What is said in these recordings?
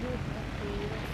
Okay, that's right.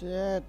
Shit.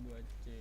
2C.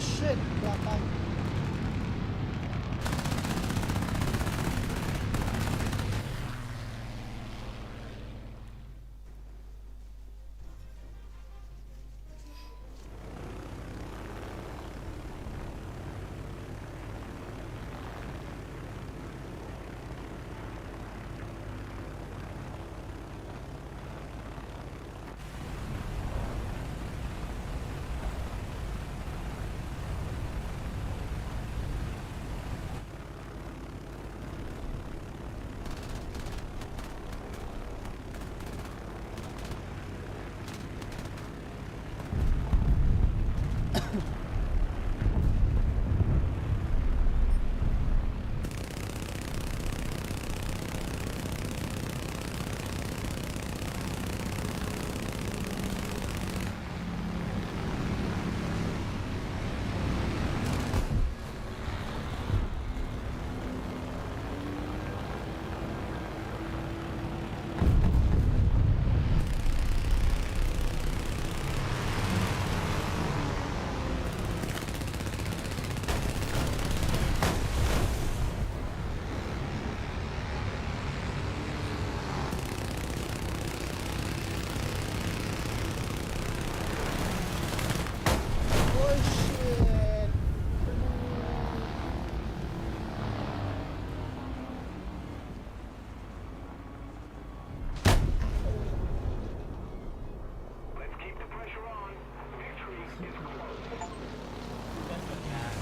shit, belakang. Oh shit. Let's keep the pressure on. Victory is close. เป็นผลงาน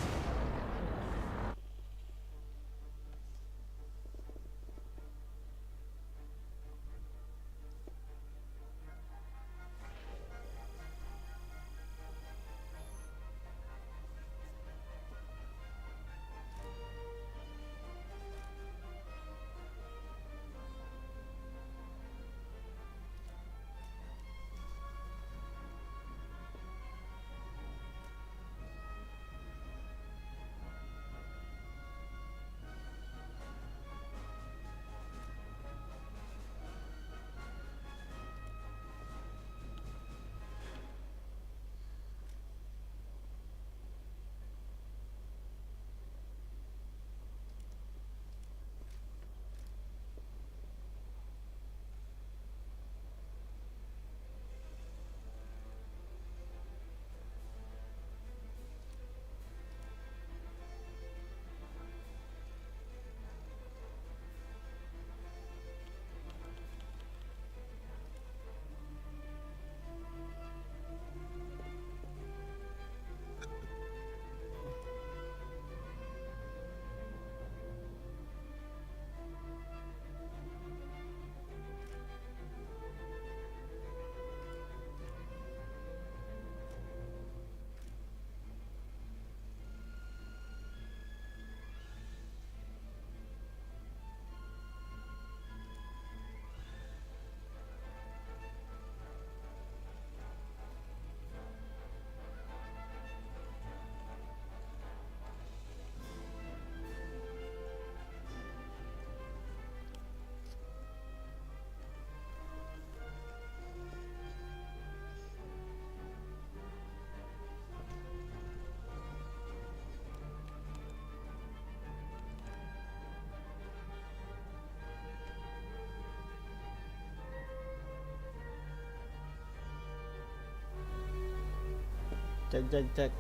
Cek.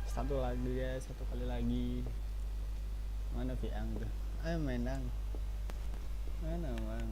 Satu lagi guys, satu kali lagi. Mana Piang tuh? Ayo Menang. Mana bang?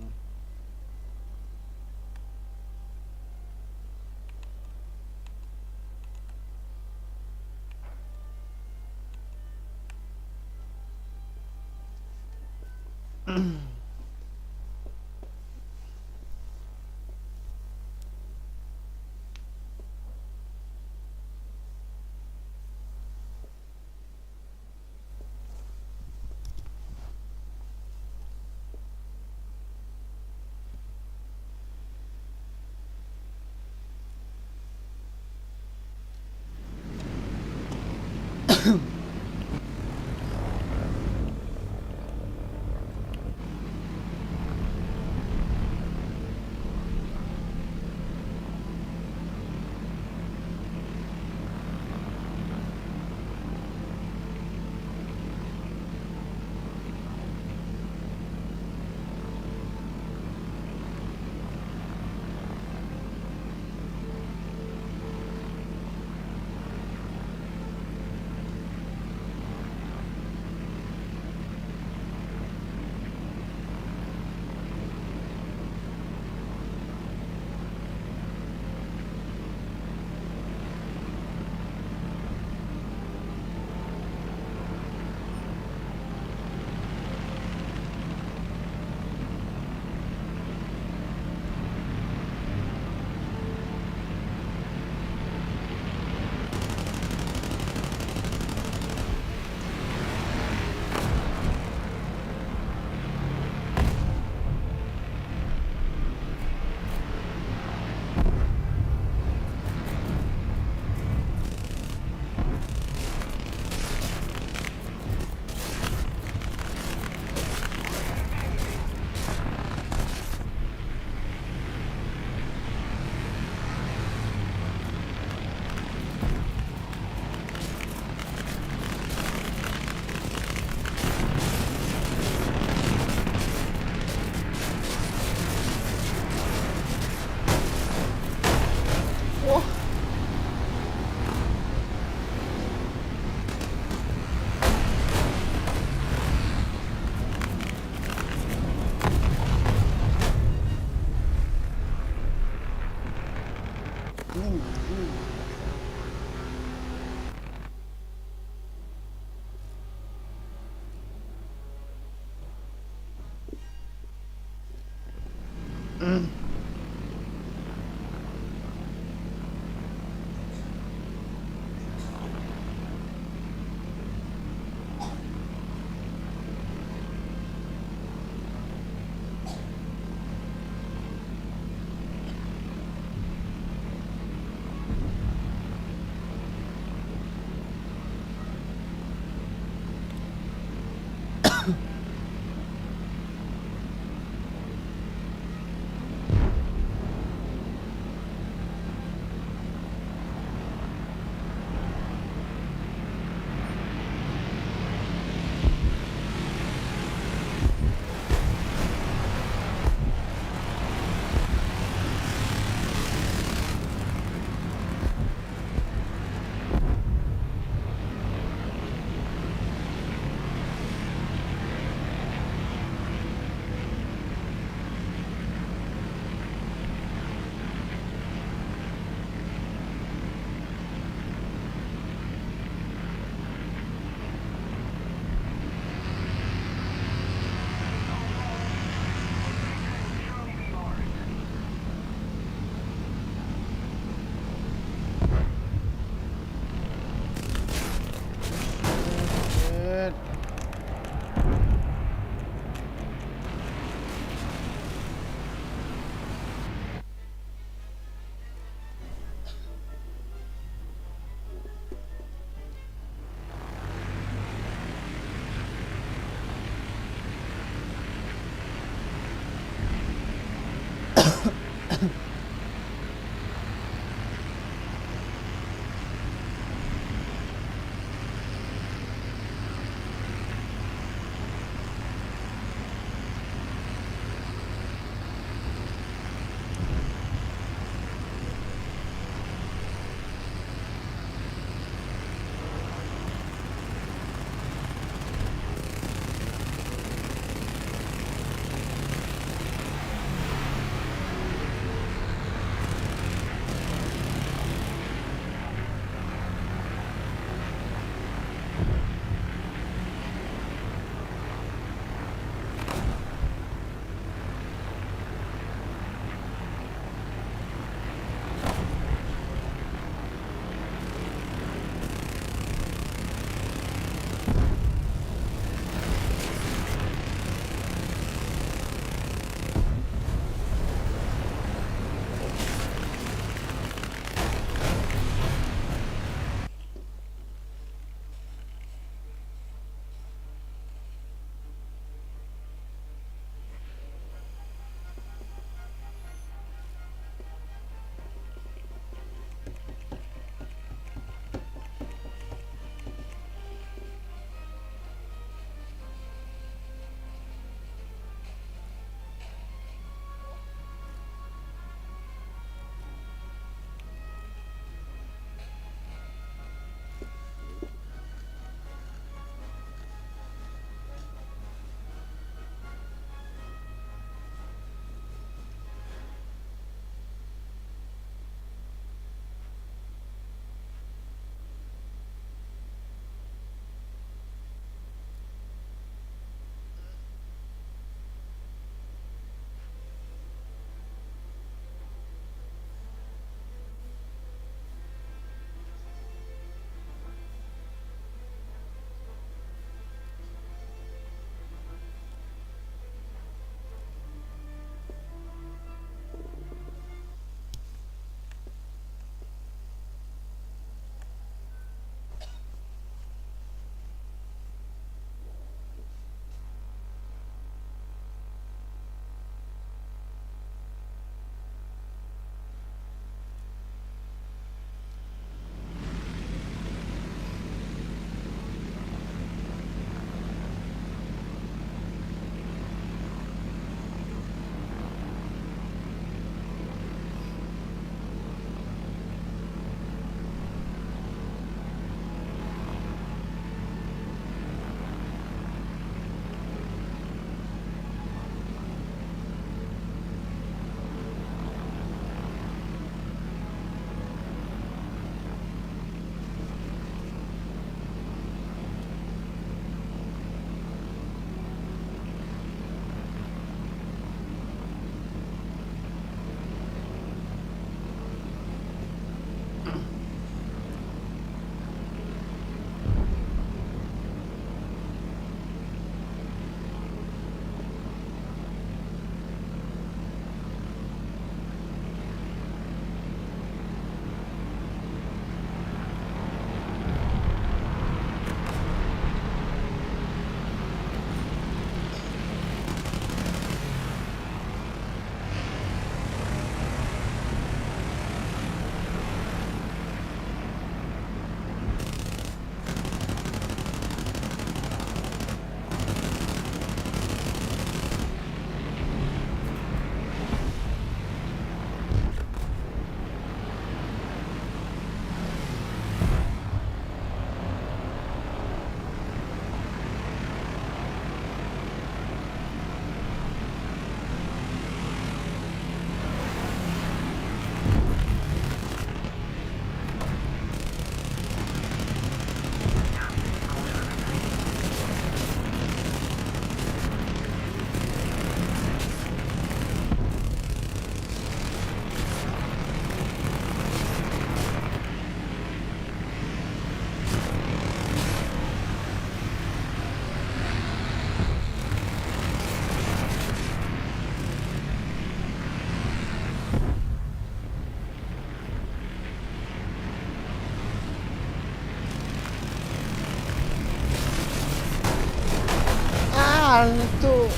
tuh.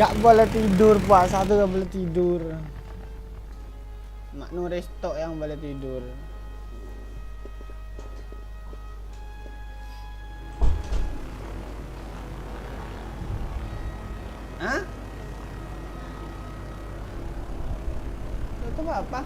Gak boleh tidur pak, satu gak boleh tidur. Mak Nuresto yang boleh tidur. Hah? Itu apa?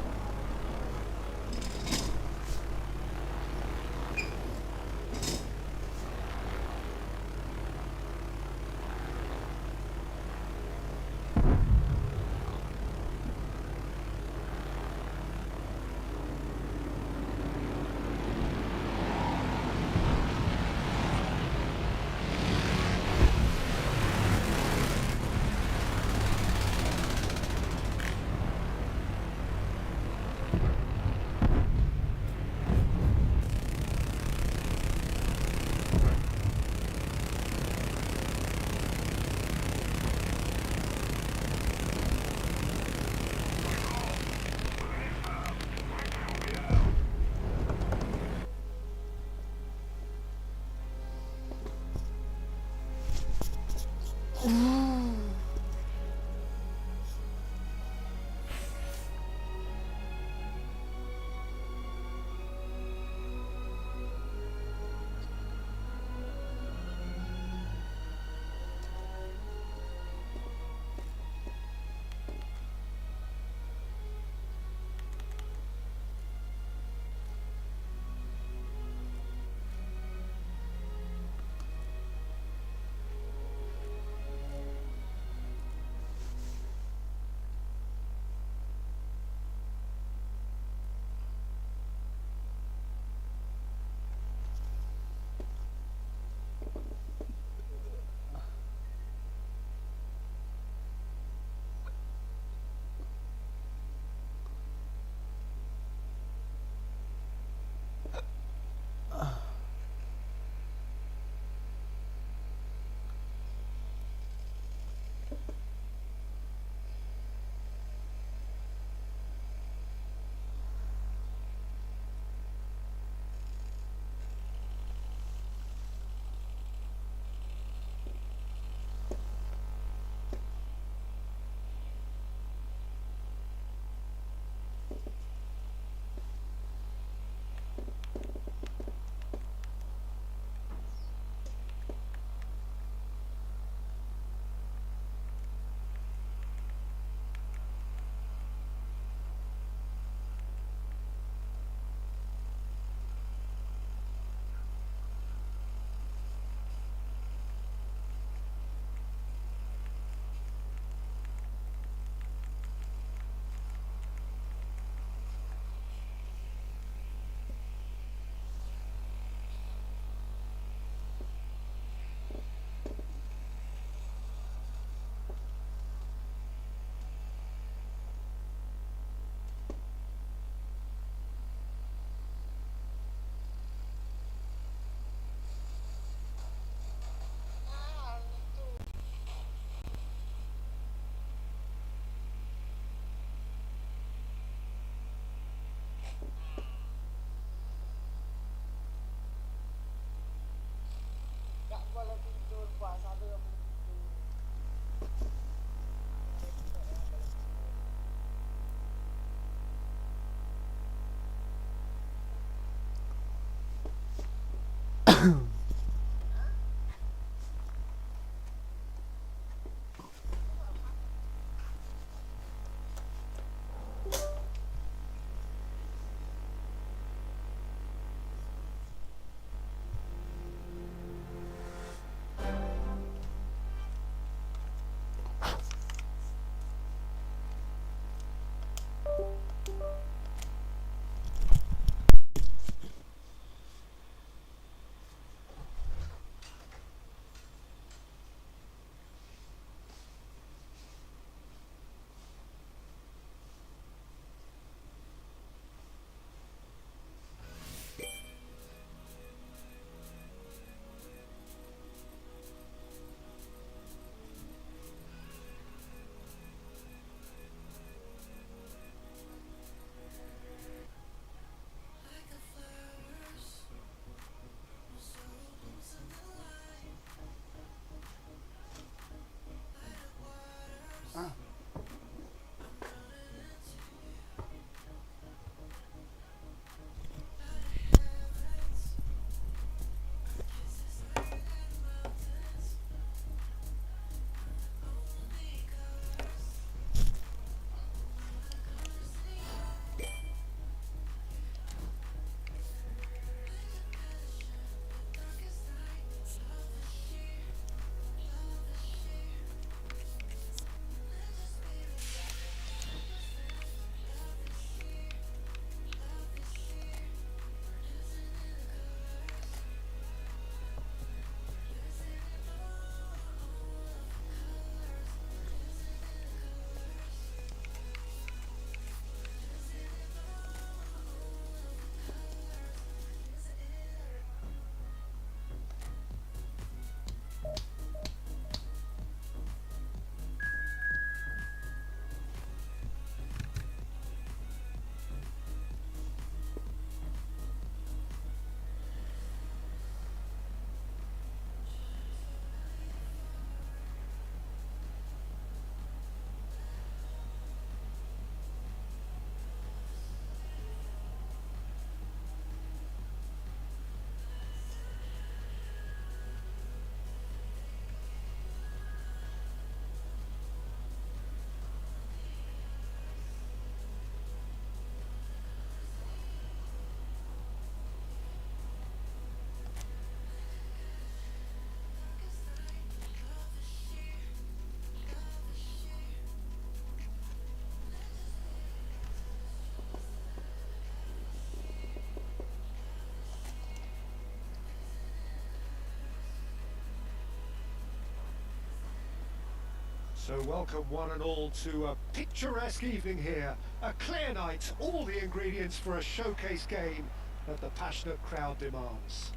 So welcome one and all to a picturesque evening here. A clear night, all the ingredients for a showcase game that the passionate crowd demands.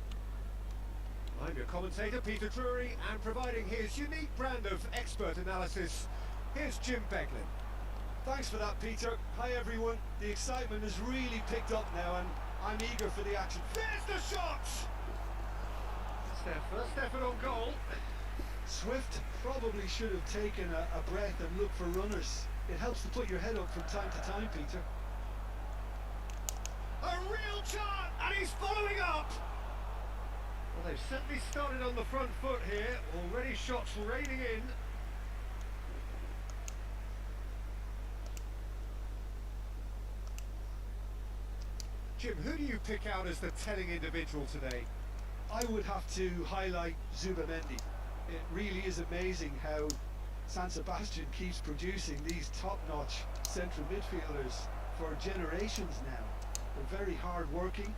I'm your commentator, Peter Drury, and providing his unique brand of expert analysis, here's Jim Beglin. Thanks for that, Peter. Hi everyone. The excitement has really picked up now and I'm eager for the action. There's the shot! It's their first effort on goal. Swift probably should have taken a breath and looked for runners. It helps to put your head up from time to time, Peter. A real chance, and he's following up! Well, they've certainly started on the front foot here. Already shots raining in. Jim, who do you pick out as the telling individual today? I would have to highlight Zubamendi. It really is amazing how San Sebastian keeps producing these top-notch central midfielders for generations now. They're very hard-working,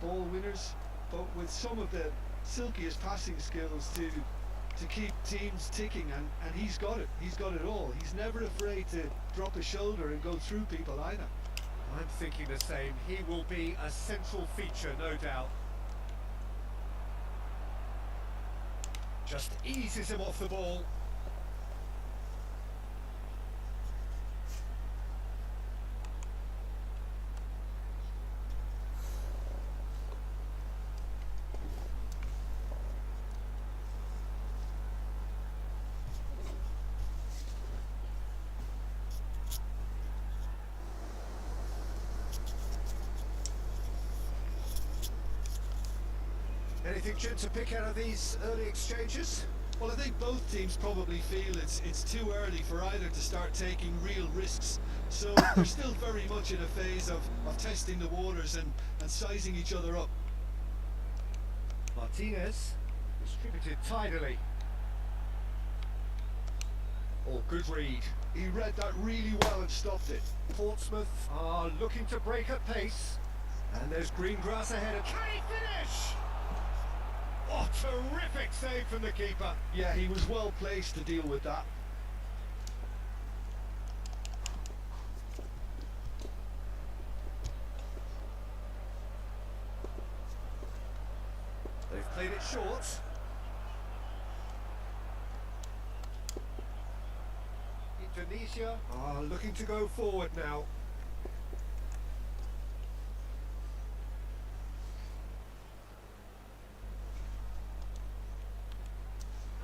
ball winners, but with some of the silkiest passing skills to keep teams ticking, and he's got it. He's got it all. He's never afraid to drop a shoulder and go through people either. I'm thinking the same. He will be a central feature, no doubt. Just eases him off the ball. Anything, Jim, to pick out of these early exchanges? Well, I think both teams probably feel it's too early for either to start taking real risks. So they're still very much in a phase of testing the waters and sizing each other up. Martinez distributed tidily. Oh, good read. He read that really well and stopped it. Portsmouth are looking to break at pace. And there's green grass ahead. Can he finish? Oh, terrific save from the keeper. Yeah, he was well placed to deal with that. They've played it short. Indonesia are looking to go forward now.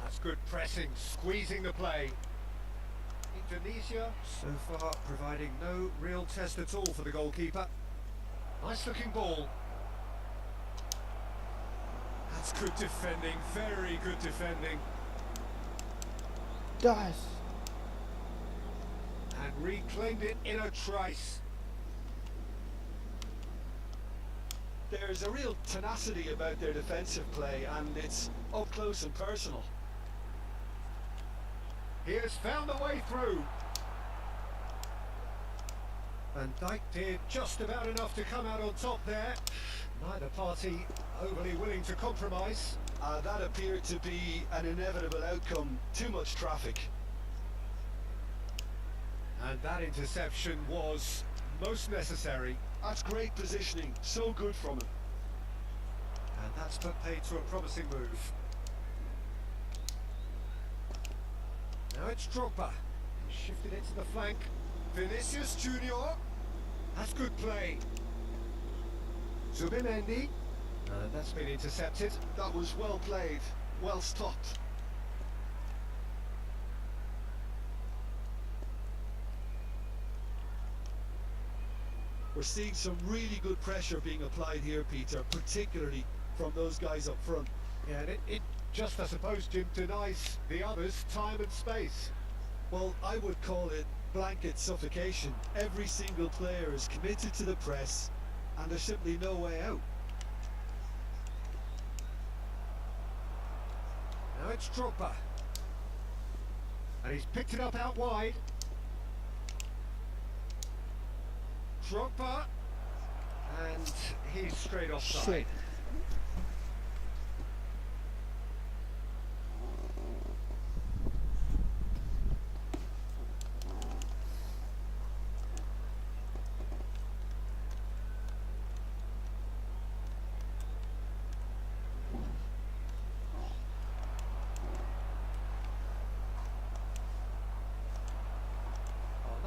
That's good pressing, squeezing the play. Indonesia, so far, providing no real test at all for the goalkeeper. Nice looking ball. That's good defending, very good defending. Dice. And reclaimed it in a trice. There's a real tenacity about their defensive play, and it's up close and personal. He has found a way through. Van Dijk did just about enough to come out on top there. Neither party overly willing to compromise. That appeared to be an inevitable outcome. Too much traffic. And that interception was most necessary. That's great positioning. So good from him. And that's put paid to a promising move. Now it's Drogba. He shifted it to the flank. Vinicius Junior. That's good play. Zubimendi. That's been intercepted. That was well played. Well stopped. We're seeing some really good pressure being applied here, Peter, particularly from those guys up front. Yeah, and it just, I suppose, Jim, denies the others time and space. Well, I would call it blanket suffocation. Every single player is committed to the press, and there's simply no way out. Now it's Drogba. And he's picked it up out wide. Drogba. And he's straight offside. Shit.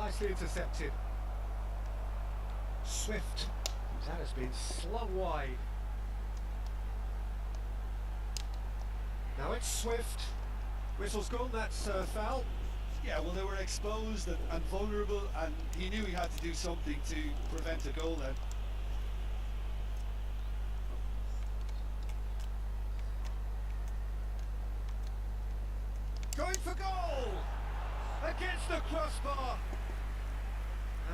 nicely intercepted. Swift. That has been slung wide. Now it's Swift. Whistle's gone, that's foul. Yeah, well, they were exposed and vulnerable, and he knew he had to do something to prevent a goal then. Going for goal! Against the crossbar!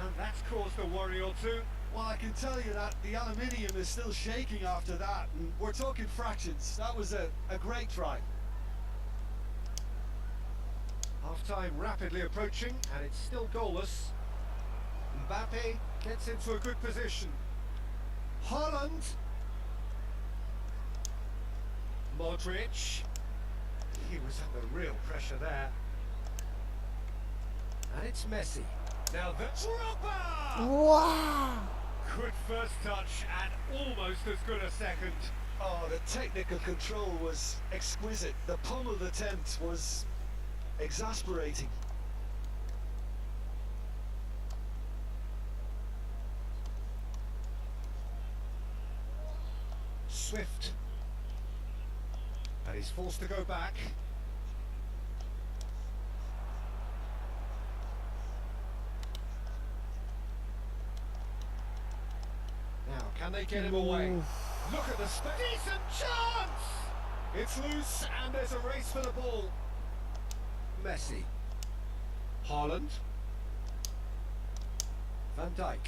And that's caused a worry or two. Well, I can tell you that the aluminium is still shaking after that, and we're talking fractions. That was a great try. Half-time rapidly approaching, and it's still goalless. Mbappe gets into a good position. Haaland. Modric. He was under real pressure there. And it's Messi. Now the dropper! Wow! Good first touch and almost as good a second. Oh, the technical control was exquisite. The pummeled attempt was exasperating. Swift. And he's forced to go back. Now, can they get him away? Look at the space. Decent chance! It's loose and there's a race for the ball. Messi. Haaland. Van Dijk.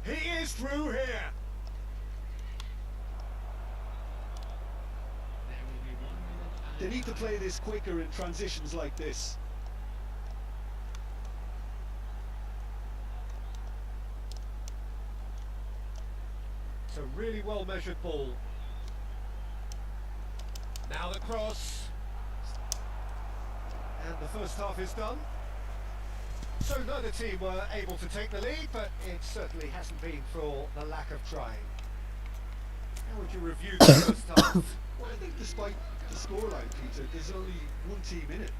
He is through here. They need to play this quicker in transitions like this. It's a really well measured ball. Now the cross. And the first half is done. So neither team were able to take the lead, but it certainly hasn't been for the lack of trying. How would you review the first half? Well, I think despite the scoreline, Peter, there's only one team in it.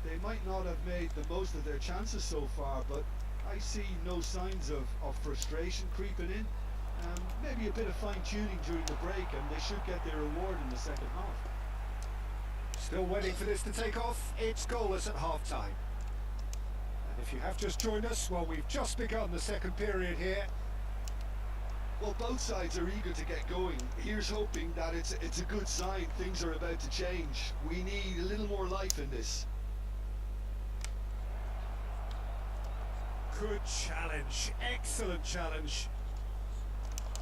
They might not have made the most of their chances so far, but I see no signs of frustration creeping in. Maybe a bit of fine-tuning during the break, and they should get their reward in the second half. Still waiting for this to take off. It's goalless at half-time. And if you have just joined us, well, we've just begun the second period here. Well, both sides are eager to get going. Here's hoping that it's a good sign. Things are about to change. We need a little more life in this. Good challenge, excellent challenge.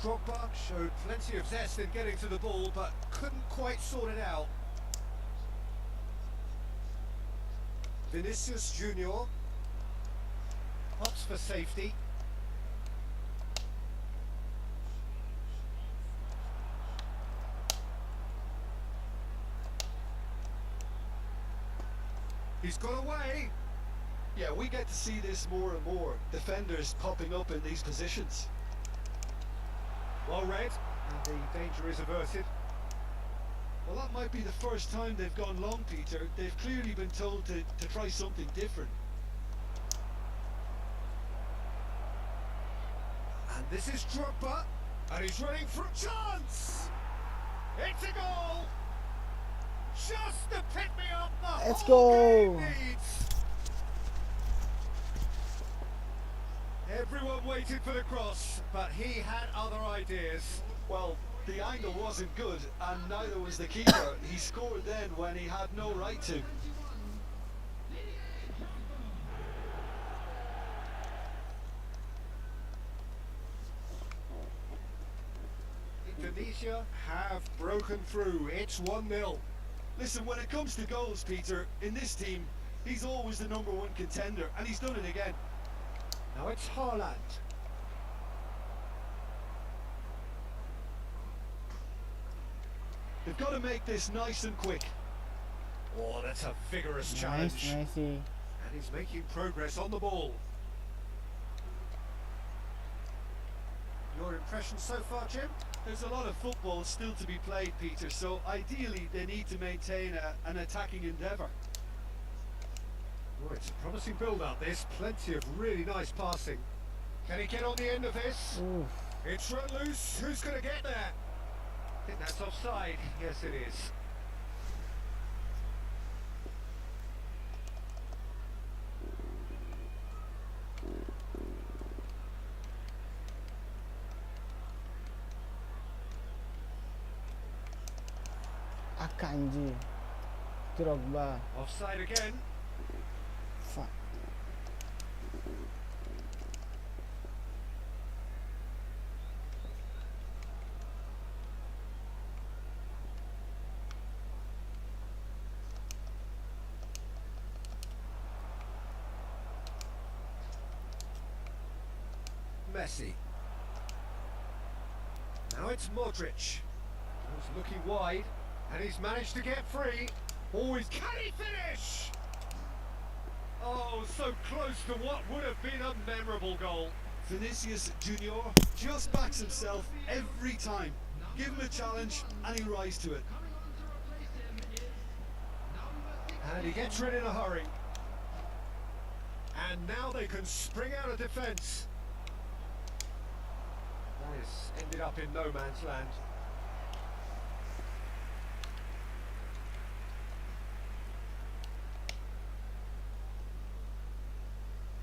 Drogba showed plenty of zest in getting to the ball, but couldn't quite sort it out. Vinicius Junior opts for safety. He's got away. Yeah, we get to see this more and more. Defenders popping up in these positions. Well read, and the danger is averted. Well, that might be the first time they've gone long, Peter. They've clearly been told to try something different. And this is Drogba, and he's running for a chance. It's a goal. Just to pick me up the Let's whole go. game needs. Everyone waited for the cross, but he had other ideas. Well, the angle wasn't good, and neither was the keeper. He scored then when he had no right to. Indonesia have broken through. It's 1-0. Listen, when it comes to goals, Peter, in this team, he's always the #1 contender, and he's done it again. Now it's Haaland. They've got to make this nice and quick. Oh, that's a vigorous Nice, challenge. Messi. And he's making progress on the ball. Your impression so far, Jim? There's a lot of football still to be played, Peter, so ideally they need to maintain an attacking endeavour. Oh, it's a promising build-up, this. Plenty of really nice passing. Can he get on the end of this? Oof. It's run loose. Who's going to get there? I think that's offside. Yes, it is. Akanji. Drogba. Offside again. Fuck. Messi. Now it's Modric. He's looking wide, and he's managed to get free. Always can he finish? Oh, so close to what would have been a memorable goal. Vinicius Junior just backs himself every time. Give him a challenge and he rise to it. And he gets rid in a hurry. And now they can spring out of defence. That has ended up in no man's land.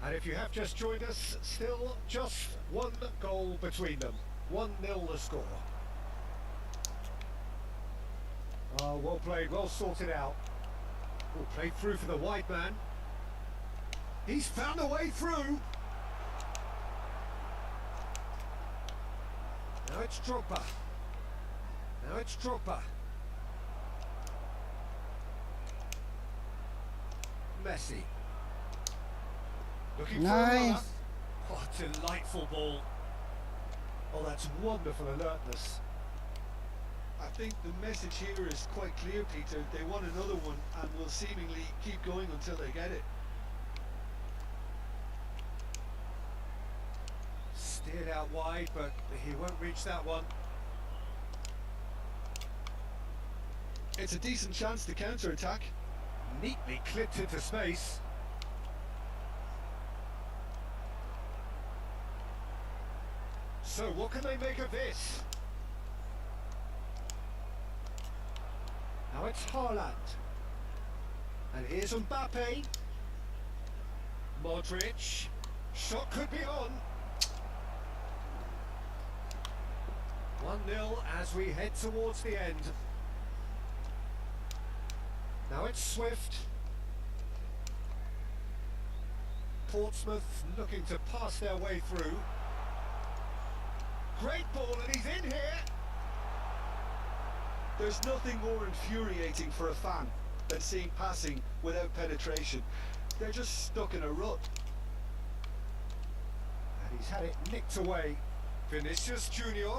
And if you have just joined us, still just one goal between them. 1-0 the score. Oh, well played, well sorted out. Oh, played through for the wide man. He's found a way through. Now it's Drogba. Now it's Drogba. Messi. Looking for another. Nice. Oh, delightful ball. Oh, that's wonderful alertness. I think the message here is quite clear, Peter. They want another one and will seemingly keep going until they get it. Steered out wide, but he won't reach that one. It's a decent chance to counter-attack. Neatly clipped into space. So what can they make of this? Now it's Haaland. And here's Mbappe. Modric. Shot could be on. 1-0 as we head towards the end. Now it's Swift. Portsmouth looking to pass their way through. Great ball, and he's in here. There's nothing more infuriating for a fan than seeing passing without penetration. They're just stuck in a rut. And he's had it nicked away. Vinicius Junior.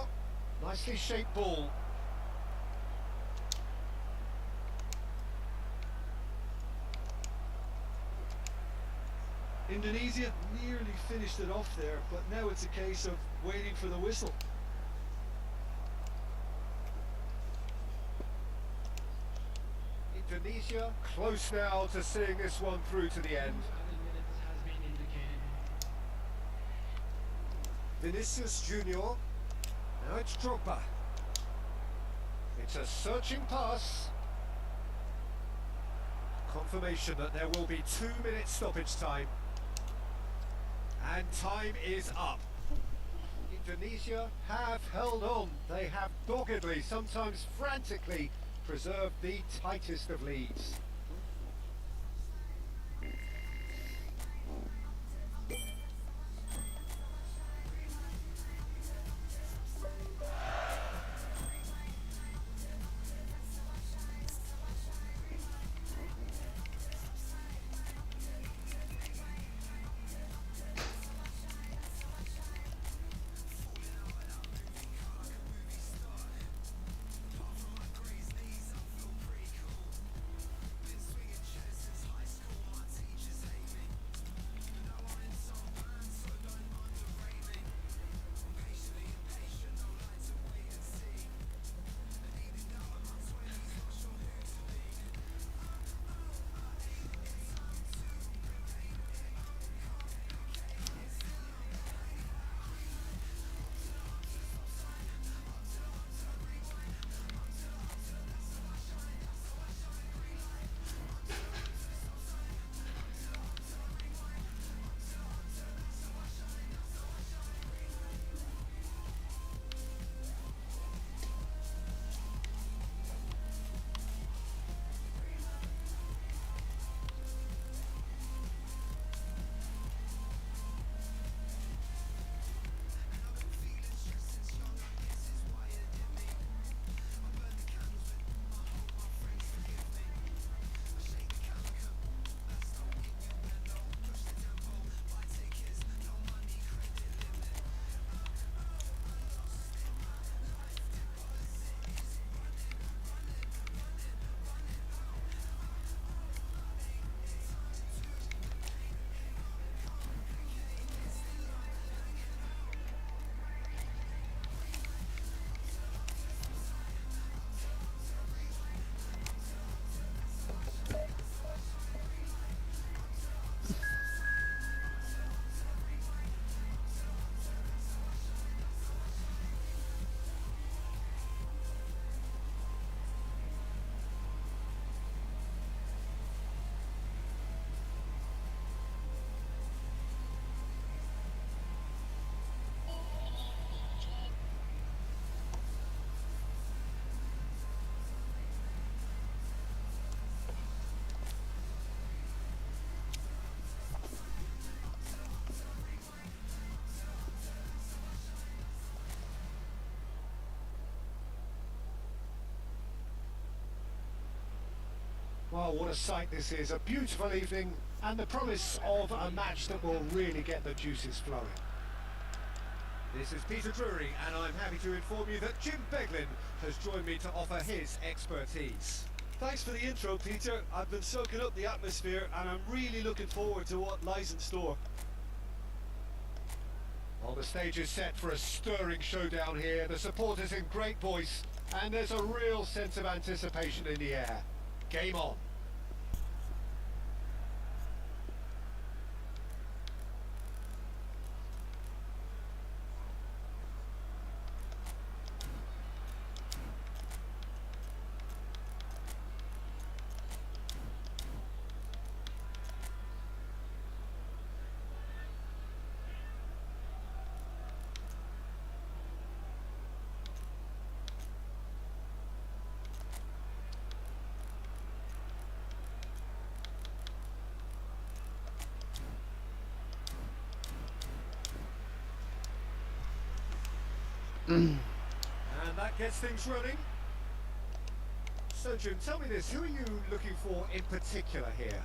Nicely shaped ball. Indonesia nearly finished it off there, but now it's a case of waiting for the whistle. Indonesia close now to seeing this one through to the end. Vinicius Junior. Now it's Drogba. It's a searching pass. Confirmation that there will be 2 minutes stoppage time. And time is up. Indonesia have held on. They have doggedly, sometimes frantically, preserved the tightest of leads. Well, what a sight this is. A beautiful evening and the promise of a match that will really get the juices flowing. This is Peter Drury, and I'm happy to inform you that Jim Beglin has joined me to offer his expertise. Thanks for the intro, Peter. I've been soaking up the atmosphere and I'm really looking forward to what lies in store. Well, the stage is set for a stirring showdown here. The supporters in great voice, and there's a real sense of anticipation in the air. Game on. And that gets things running. So Jim, tell me this, who are you looking for in particular here?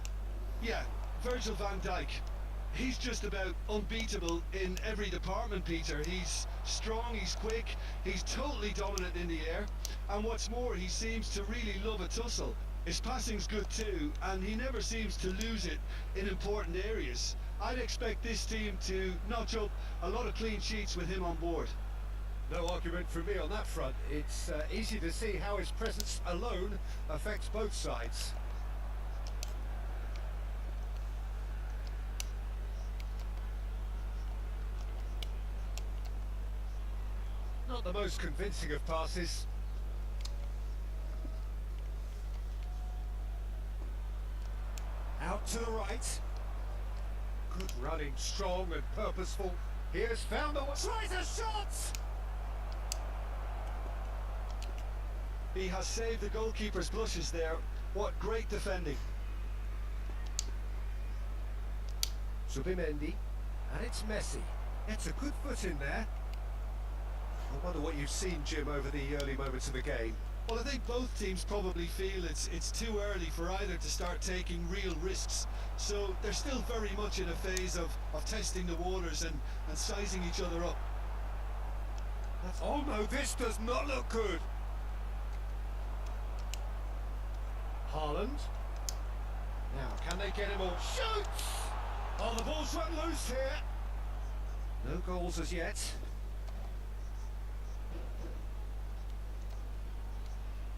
Yeah, Virgil van Dijk. He's just about unbeatable in every department, Peter. He's strong, he's quick, he's totally dominant in the air, and what's more, he seems to really love a tussle. His passing's good too, and he never seems to lose it in important areas. I'd expect this team to notch up a lot of clean sheets with him on board. No argument from me on that front. It's easy to see how his presence alone affects both sides. Not the most convincing of passes. Out to the right. Good running, strong and purposeful. He has found the... Tries a shot! He has saved the goalkeeper's blushes there. What great defending. Zubimendi, and it's Messi. It's a good foot in there. I wonder what you've seen, Jim, over the early moments of the game. Well, I think both teams probably feel it's too early for either to start taking real risks. So they're still very much in a phase of testing the waters and sizing each other up. Oh no, this does not look good. Haaland. Now, can they get him all? Shoots! Oh, the ball's run loose here. No goals as yet.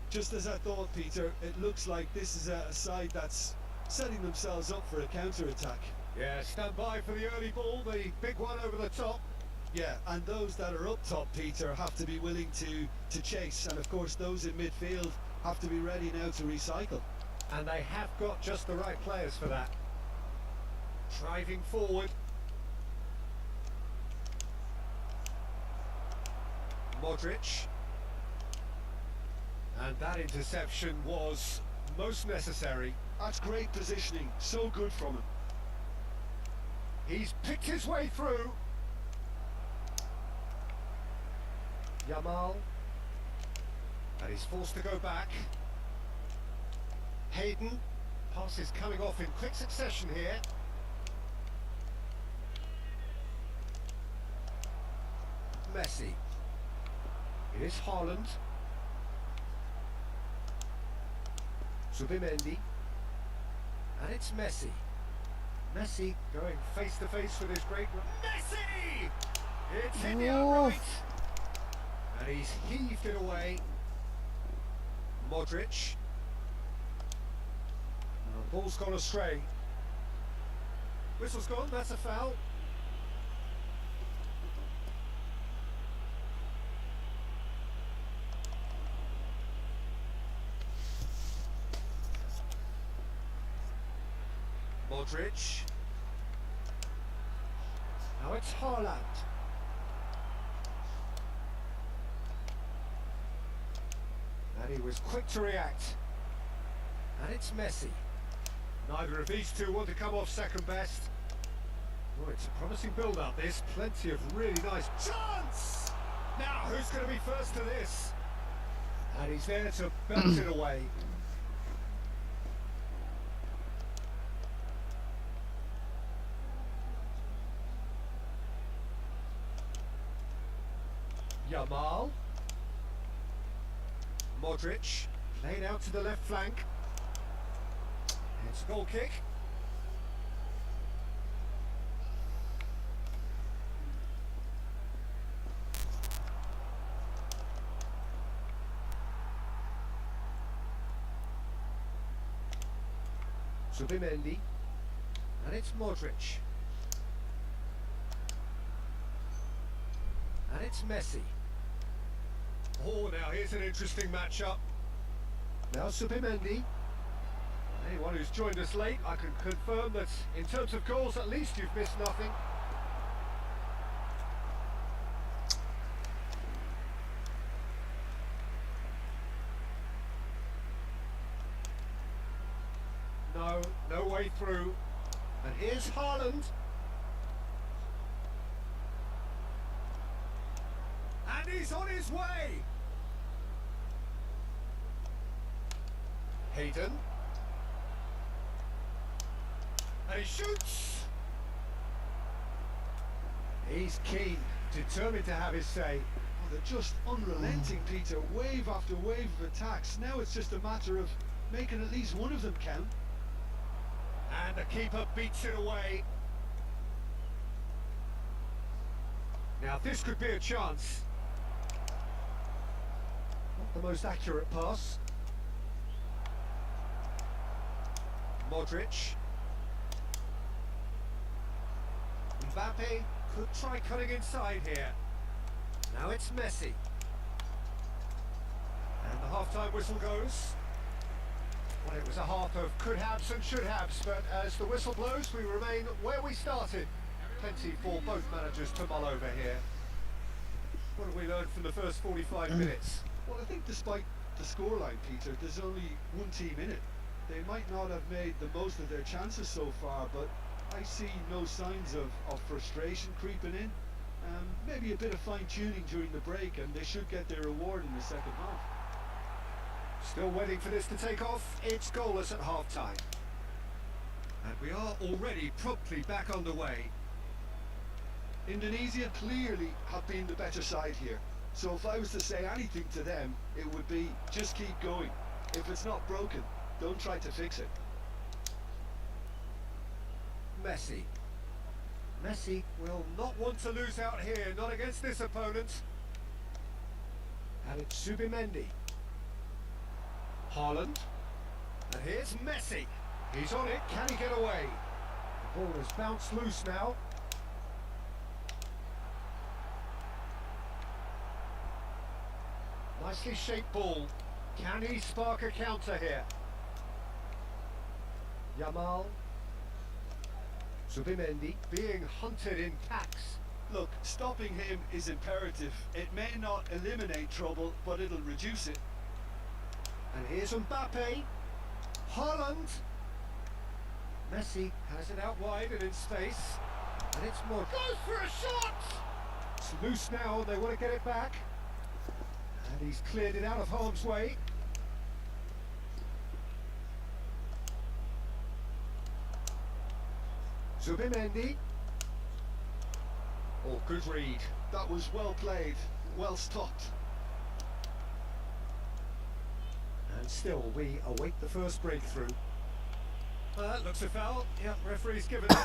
Just as I thought, Peter, it looks like this is a side that's setting themselves up for a counter-attack. Yeah, stand by for the early ball, the big one over the top. Yeah, and those that are up top, Peter, have to be willing to chase. And of course, those in midfield have to be ready now to recycle. And they have got just the right players for that. Driving forward. Modric. And that interception was most necessary. That's great positioning, so good from him. He's picked his way through. Yamal. And he's forced to go back. Hayden. Pass is coming off in quick succession here. Messi. It is Haaland. Zubimendi. And it's Messi. Messi going face to face with his great... Messi! It's in the upright. And he's heaved it away. Modric. The ball's gone astray. Whistle's gone, that's a foul. Modric. Now it's Haaland. And he was quick to react. And it's Messi. Neither of these two want to come off second best. Oh, it's a promising build-up, this. Plenty of really nice chance! Now, who's going to be first to this? And he's there to bounce it away. Yamal. Modric. Played out to the left flank. It's a goal kick. Zubimendi. And it's Modric. And it's Messi. Oh, now here's an interesting matchup. Now Zubimendi. Anyone who's joined us late, I can confirm that in terms of goals, at least you've missed nothing. No way through. And here's Haaland. And he's on his way. Hayden. And he shoots. He's keen, determined to have his say. Oh, they're just unrelenting, Peter. Wave after wave of attacks. Now it's just a matter of making at least one of them count. And the keeper beats it away. Now this could be a chance. Not the most accurate pass. Modric. Mbappe could try cutting inside here. Now it's Messi. And the half-time whistle goes. Well, it was a half of could-haves and should-haves, but as the whistle blows, we remain where we started. Plenty for both managers to mull over here. What have we learned from the first 45 minutes? Well, I think despite the scoreline, Peter, there's only one team in it. They might not have made the most of their chances so far, but I see no signs of frustration creeping in. Maybe a bit of fine-tuning during the break, and they should get their reward in the second half. Still waiting for this to take off. It's goalless at half-time. And we are already promptly back underway. Indonesia clearly have been the better side here. So if I was to say anything to them, it would be just keep going. If it's not broken, don't try to fix it. Messi. Messi will not want to lose out here, not against this opponent. And it's Zubimendi. Haaland. And here's Messi. He's on it. Can he get away? The ball has bounced loose now. Nicely shaped ball. Can he spark a counter here? Yamal. Zubimendi being hunted in packs. Look, stopping him is imperative. It may not eliminate trouble, but it'll reduce it. And here's Mbappe. Haaland. Messi has it out wide and in space. And it's more. Goes for a shot! It's loose now, they want to get it back. And he's cleared it out of harm's way. Zubimendi. Oh, good read. That was well played, well stopped. And still, we await the first breakthrough. That looks a foul. Yep, referee's given it.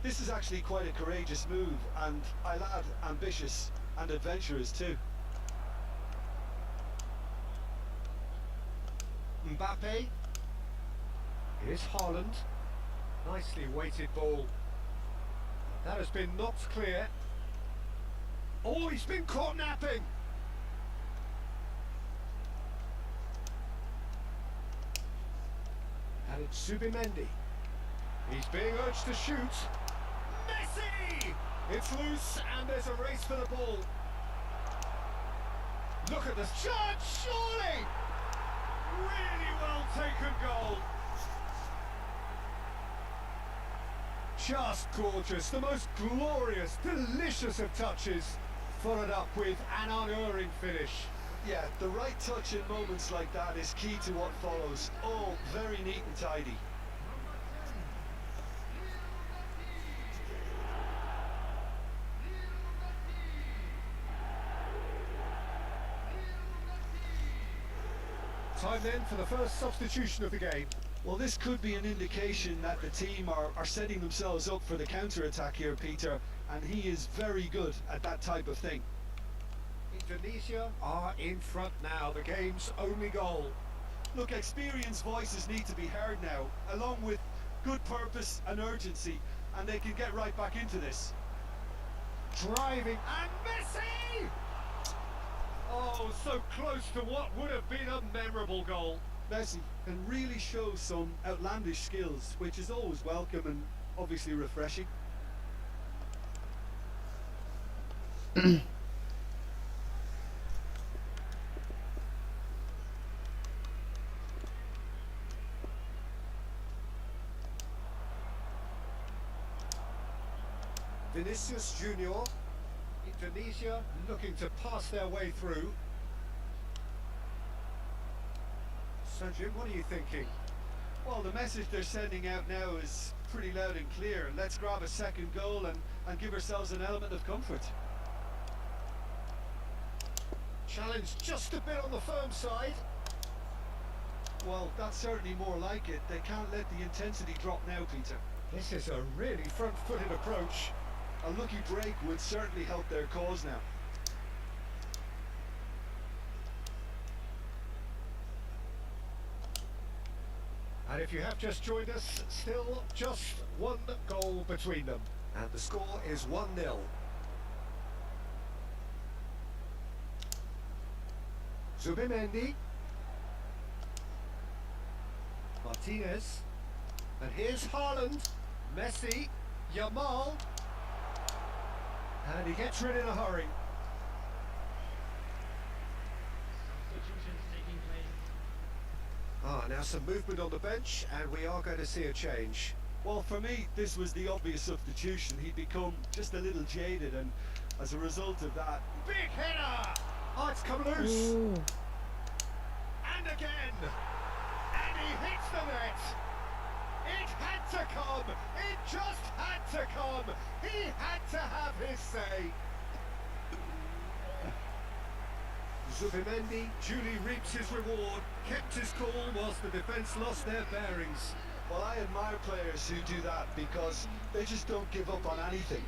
This is actually quite a courageous move, and I'll add ambitious and adventurous too. Mbappe. Here's Haaland. Nicely weighted ball. That has been knocked clear. Oh, he's been caught napping. And it's Zubimendi. He's being urged to shoot. Messi! It's loose and there's a race for the ball. Look at this charge, surely! Really well taken goal. Just gorgeous, the most glorious, delicious of touches, followed up with an unerring finish. Yeah, the right touch in moments like that is key to what follows. All very neat and tidy. Time then for the first substitution of the game. Well, this could be an indication that the team are setting themselves up for the counter-attack here, Peter, and he is very good at that type of thing. Indonesia are in front now, the game's only goal. Look, experienced voices need to be heard now, along with good purpose and urgency, and they can get right back into this. Driving, and Messi! Oh, so close to what would have been a memorable goal. Messi can really show some outlandish skills, which is always welcome and obviously refreshing. Vinicius Junior, Indonesia looking to pass their way through. So Jim, what are you thinking? Well, the message they're sending out now is pretty loud and clear. Let's grab a second goal and give ourselves an element of comfort. Challenge just a bit on the firm side. Well, that's certainly more like it. They can't let the intensity drop now, Peter. This is a really front-footed approach. A lucky break would certainly help their cause now. And if you have just joined us, still just one goal between them. And the score is 1-0. Zubimendi. Martinez. And here's Haaland. Messi. Yamal. And he gets rid in a hurry. Substitutions taking place. Now some movement on the bench, and we are going to see a change. Well, for me, this was the obvious substitution. He'd become just a little jaded, and as a result of that... Big header! Oh, it's come loose. Ooh. And again. And he hits the net. It had to come. It just had to come. He had to have his say. Zubimendi duly reaps his reward, kept his cool whilst the defence lost their bearings. Well, I admire players who do that because they just don't give up on anything.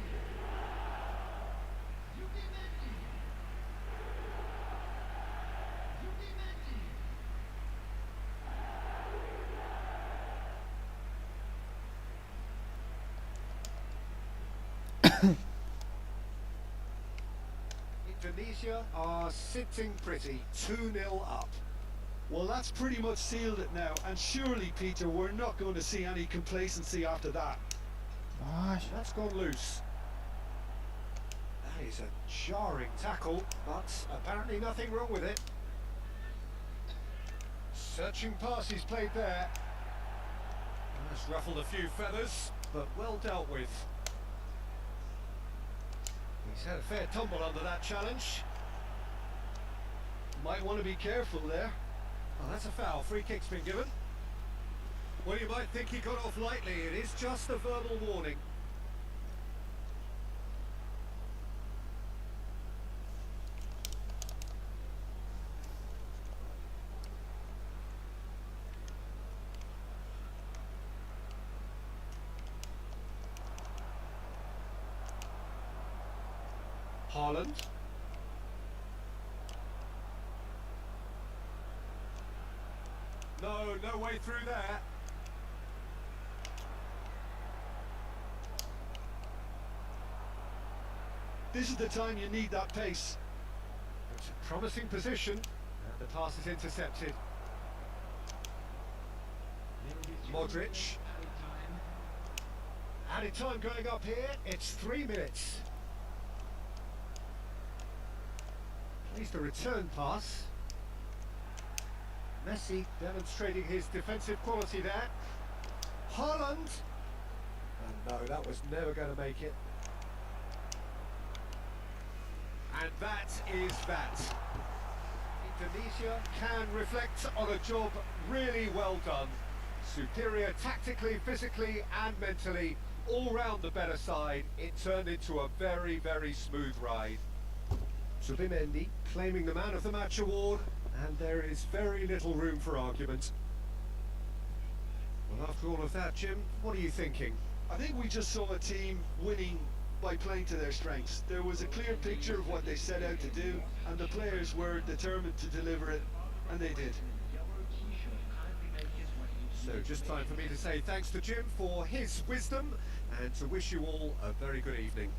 Indonesia are sitting pretty, 2-0 up. Well, that's pretty much sealed it now, and surely, Peter, we're not going to see any complacency after that. Gosh. That's gone loose. That is a jarring tackle, but apparently nothing wrong with it. Searching pass he's played there. That's ruffled a few feathers, but well dealt with. He's had a fair tumble under that challenge. Might want to be careful there. Oh, that's a foul. Free kick's been given. Well, you might think he got off lightly. It is just a verbal warning. Haaland. No way through there. This is the time you need that pace. It's a promising position, and the pass is intercepted. Modric. Added time going up here, it's 3 minutes. Plays the return pass. Messi demonstrating his defensive quality there. Haaland. And no, that was never going to make it. And that is that. Indonesia can reflect on a job really well done. Superior tactically, physically and mentally. All round the better side. It turned into a very, very smooth ride. Zubimendi claiming the Man of the Match award. And there is very little room for argument. Well, after all of that, Jim, what are you thinking? I think we just saw a team winning by playing to their strengths. There was a clear picture of what they set out to do, and the players were determined to deliver it, and they did. So just time for me to say thanks to Jim for his wisdom and to wish you all a very good evening.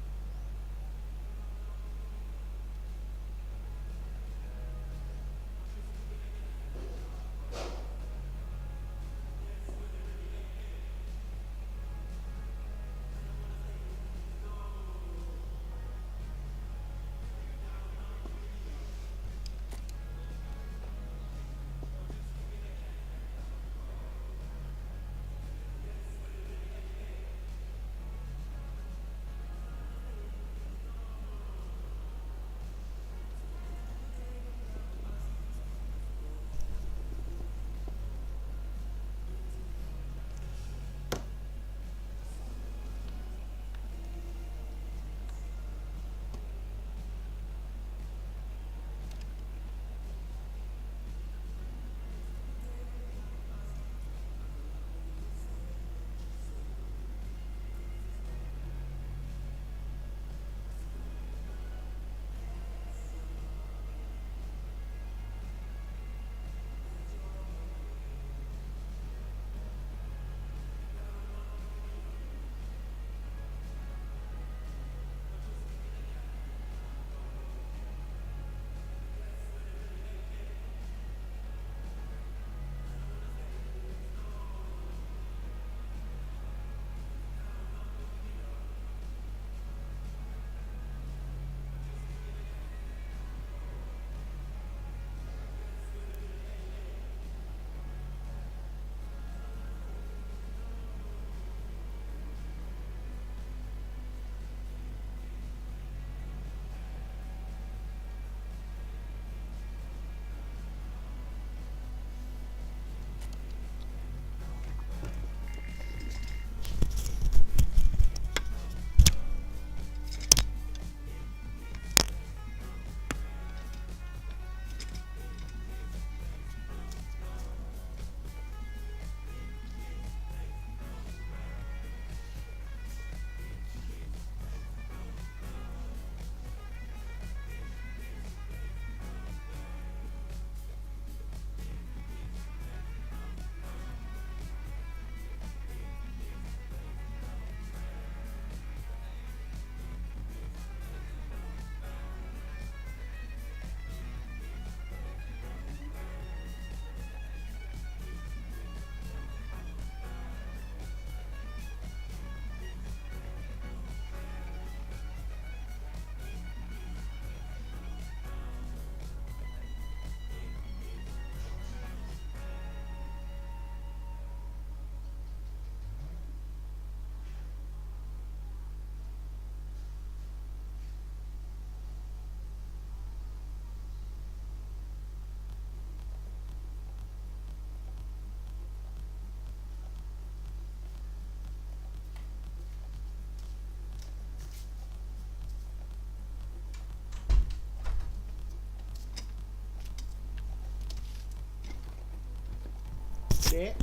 Dek.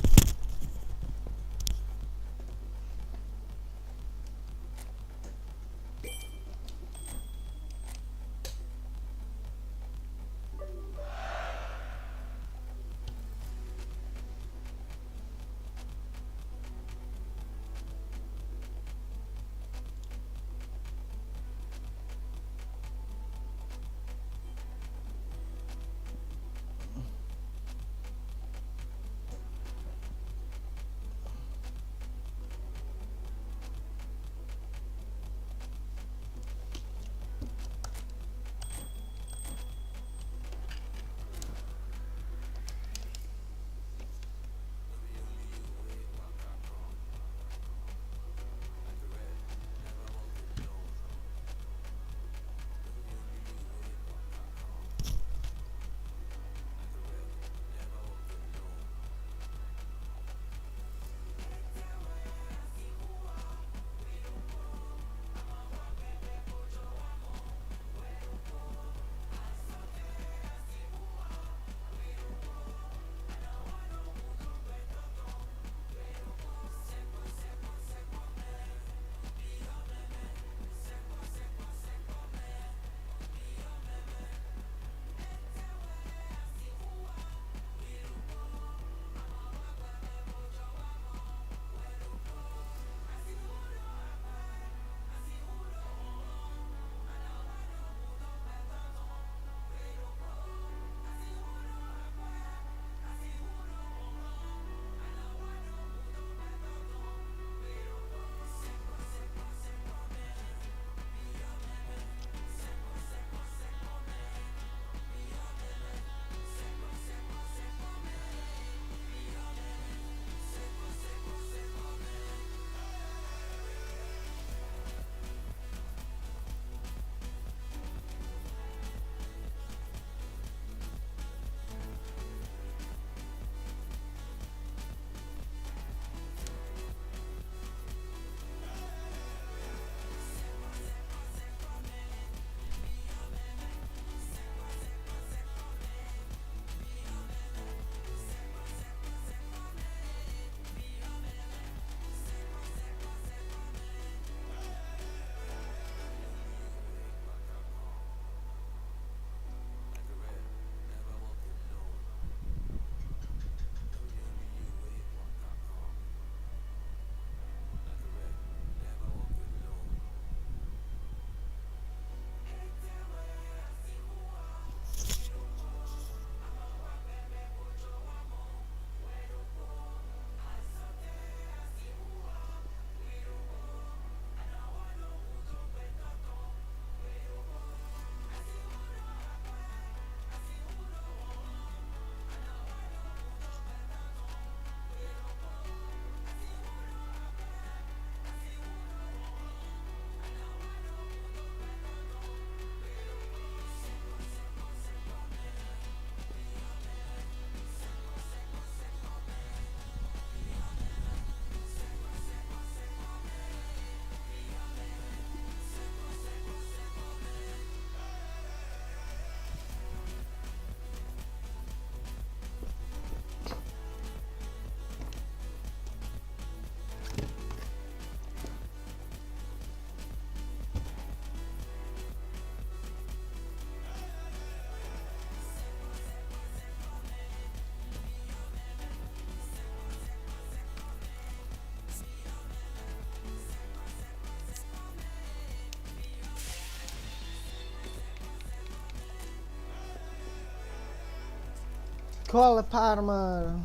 Cole Palmer.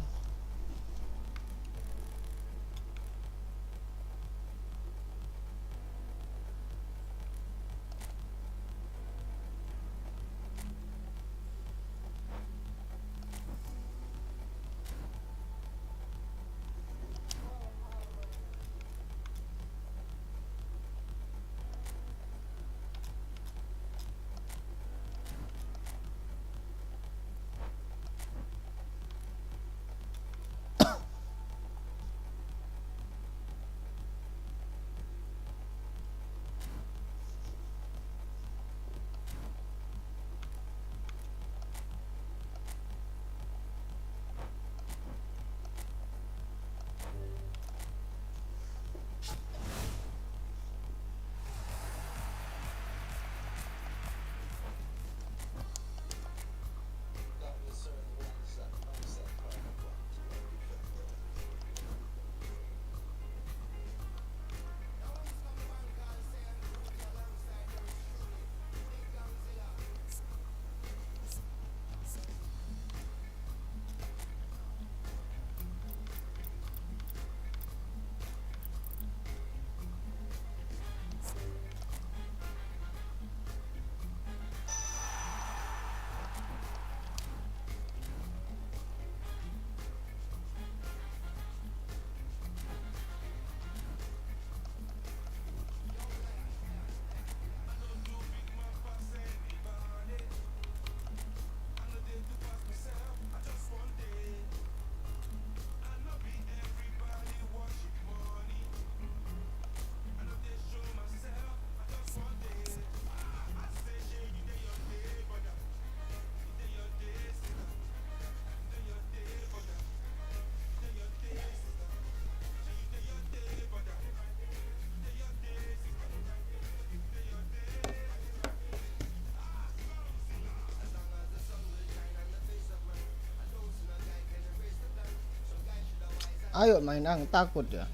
Ayo main ang takut ya.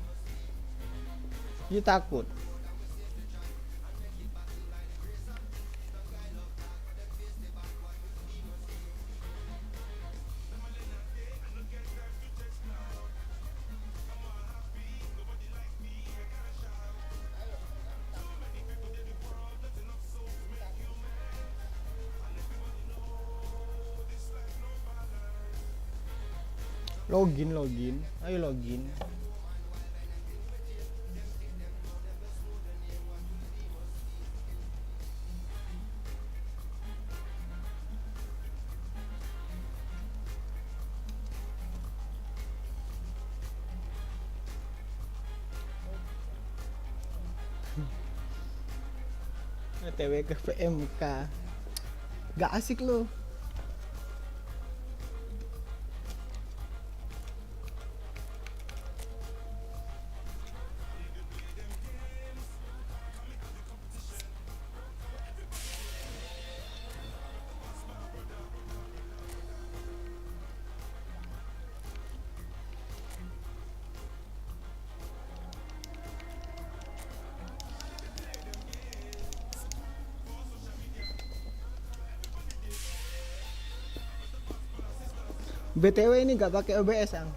Dia takut. Login. Ayo login. TW ke PMK. Gak asik lo. BTW ini gak pakai OBS ang.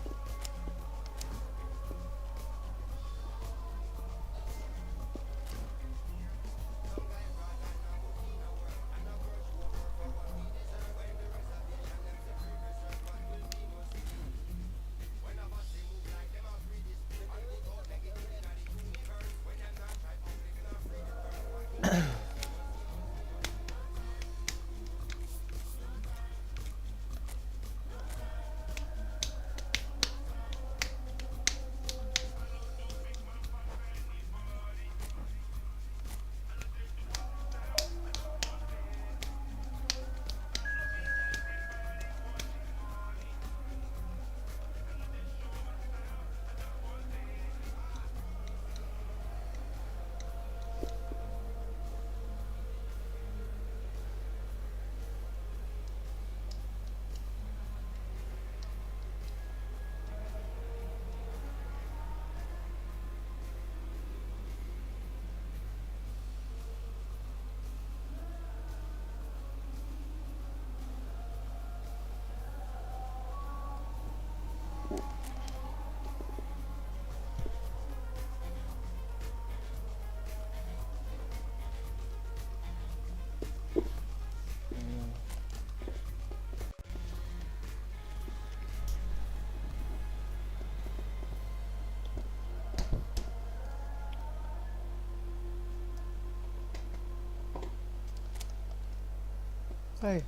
Hey.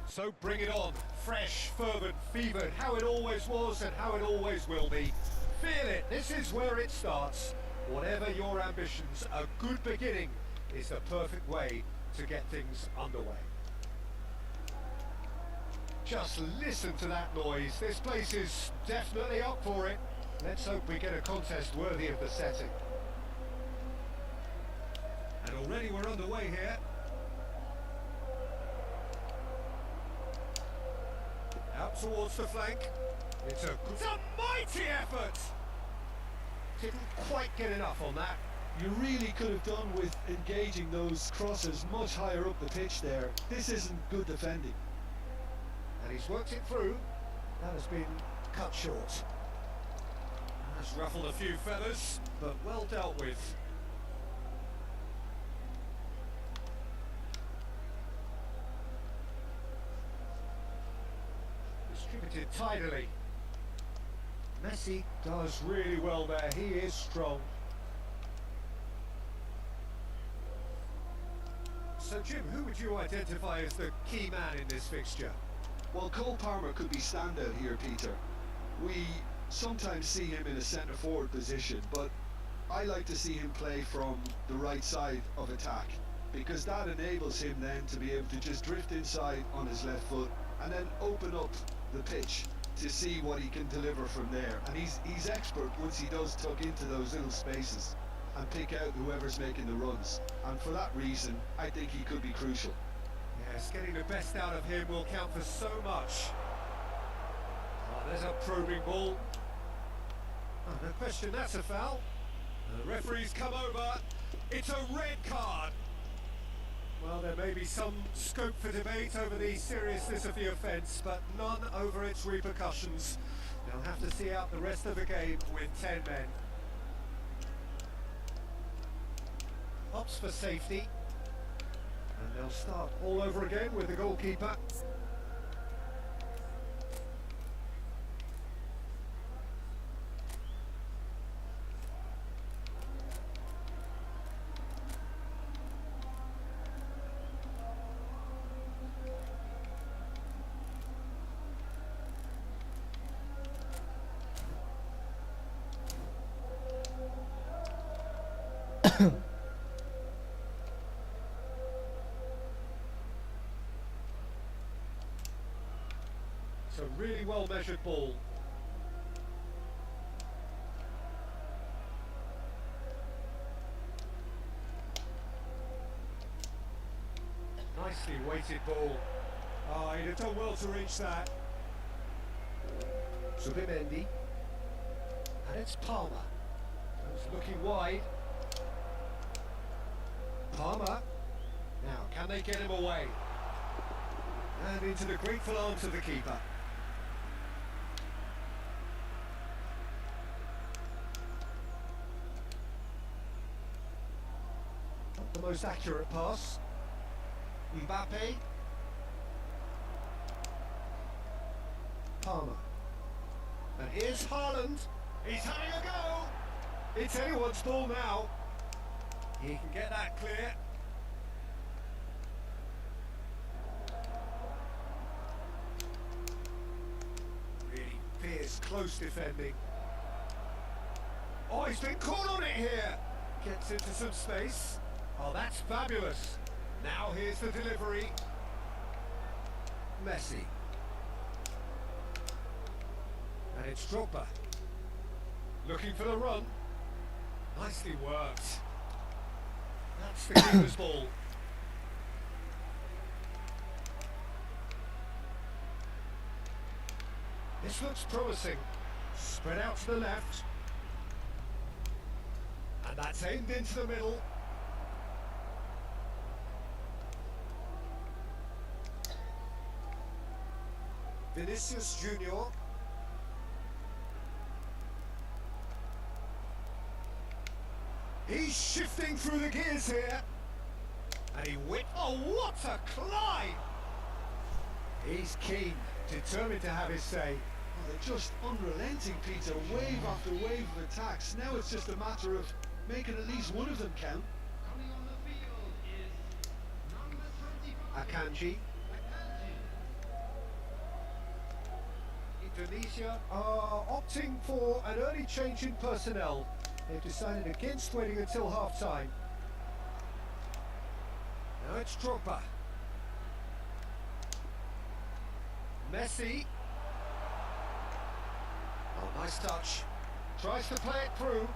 So bring it on. Fresh, fervent, fevered, how it always was and how it always will be. Feel it, this is where it starts. Whatever your ambitions, a good beginning is the perfect way to get things underway. Just listen to that noise. This place is definitely up for it. Let's hope we get a contest worthy of the setting. And already we're underway here. Out towards the flank. It's a mighty effort! Didn't quite get enough on that. You really could have done with engaging those crosses much higher up the pitch there. This isn't good defending. And he's worked it through. That has been cut short. That's ruffled a few feathers, but well dealt with. Distributed tidily. Messi does really well there. He is strong. So Jim, who would you identify as the key man in this fixture? Well, Cole Palmer could be standout here, Peter. We sometimes see him in a centre-forward position, but I like to see him play from the right side of attack, because that enables him then to be able to just drift inside on his left foot and then open up the pitch to see what he can deliver from there. And he's expert once he does tuck into those little spaces and pick out whoever's making the runs. And for that reason, I think he could be crucial. Yes, getting the best out of him will count for so much. Oh, there's a probing ball. Oh, no question, that's a foul. The referee's come over. It's a red card. Well, there may be some scope for debate over the seriousness of the offence, but none over its repercussions. They'll have to see out the rest of the game with 10 men. Opts for safety. And they'll start all over again with the goalkeeper. It's a really well measured ball. Nicely weighted ball. Oh, he'd have done well to reach that. Zubimendi. And it's Palmer. Who's looking wide. Palmer. Now, can they get him away? And into the grateful arms of the keeper. Not the most accurate pass. Mbappe. Palmer. And here's Haaland. He's having a go. It's anyone's ball now. He can get that clear. Really fierce, close defending. Oh, he's been caught on it here. Gets into some space. Oh, that's fabulous. Now here's the delivery. Messi. And it's Drogba. Looking for the run. Nicely worked. That's the keeper's ball. This looks promising. Spread out to the left. And that's aimed into the middle. Vinicius Junior. He's shifting through the gears here. And he oh, what a climb! He's keen, determined to have his say. Oh, they're just unrelenting, Peter. Wave after wave of attacks. Now it's just a matter of making at least one of them count. Coming on the field is number 25. Akanji. Indonesia are opting for an early change in personnel. They've decided against waiting until half-time. Now it's Drogba. Messi. Oh, nice touch. Tries to play it through.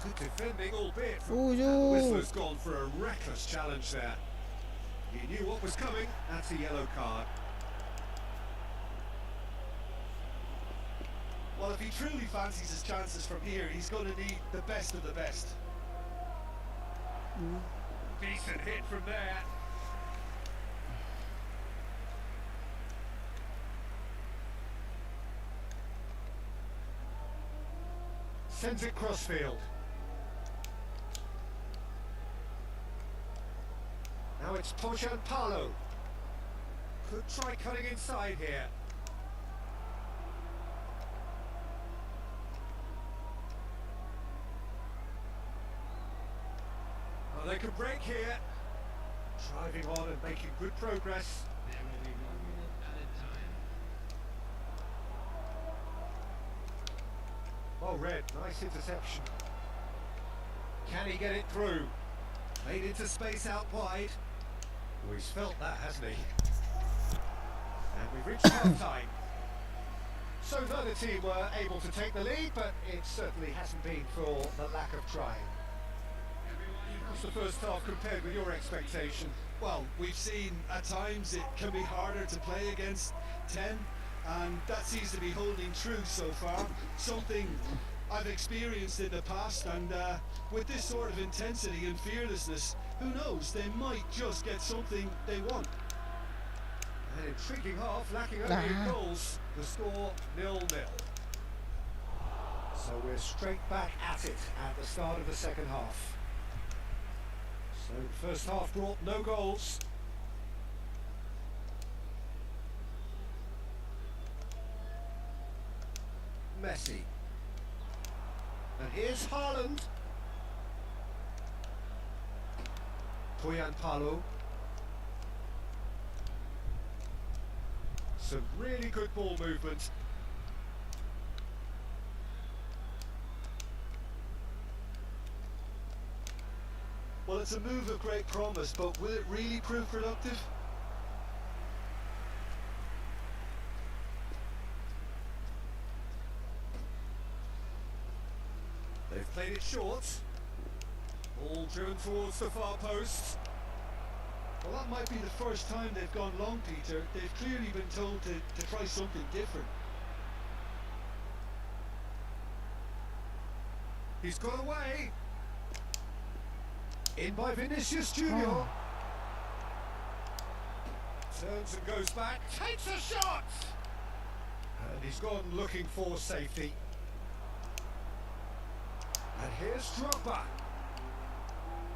Good defending, albeit from... Oh, And the yo. whistler's gone for a reckless challenge there. He knew what was coming. That's a yellow card. Well, if he truly fancies his chances from here, he's going to need the best of the best. Decent hit from there. Sends it crossfield. Now it's Tunder. Could try cutting inside here. Well, they could break here. Driving on and making good progress. There will be 1 minute added time. Oh, Red, nice interception. Can he get it through? Made into space out wide. Oh, he's felt that, hasn't he? And we've reached half-time. So neither team were able to take the lead, but it certainly hasn't been for the lack of trying. How's the first half compared with your expectation? Well, we've seen at times it can be harder to play against 10, and that seems to be holding true so far. Something I've experienced in the past, and with this sort of intensity and fearlessness, who knows, they might just get something they want. An intriguing half, lacking only in goals. The score 0-0. So we're straight back at it at the start of the second half. So the first half brought no goals. Messi. And here's Haaland. Tunder. Some really good ball movement. Well, it's a move of great promise, but will it really prove productive? They've played it short. Ball driven towards the far post. Well, that might be the first time they've gone long, Peter. They've clearly been told to try something different. He's got away. In by Vinicius Junior. Turns and goes back. Takes a shot. And he's gone looking for safety. And here's Drogba.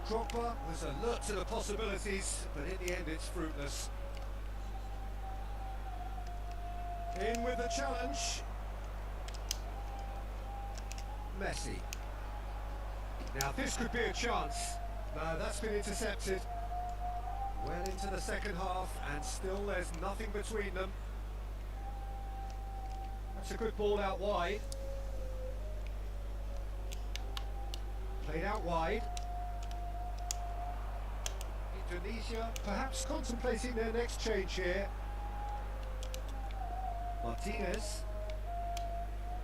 Drogba was alert to the possibilities, but in the end it's fruitless. In with the challenge. Messi. Now this could be a chance. No, that's been intercepted. Well into the second half, and still there's nothing between them. That's a good ball out wide. Played out wide. Indonesia perhaps contemplating their next change here. Martinez.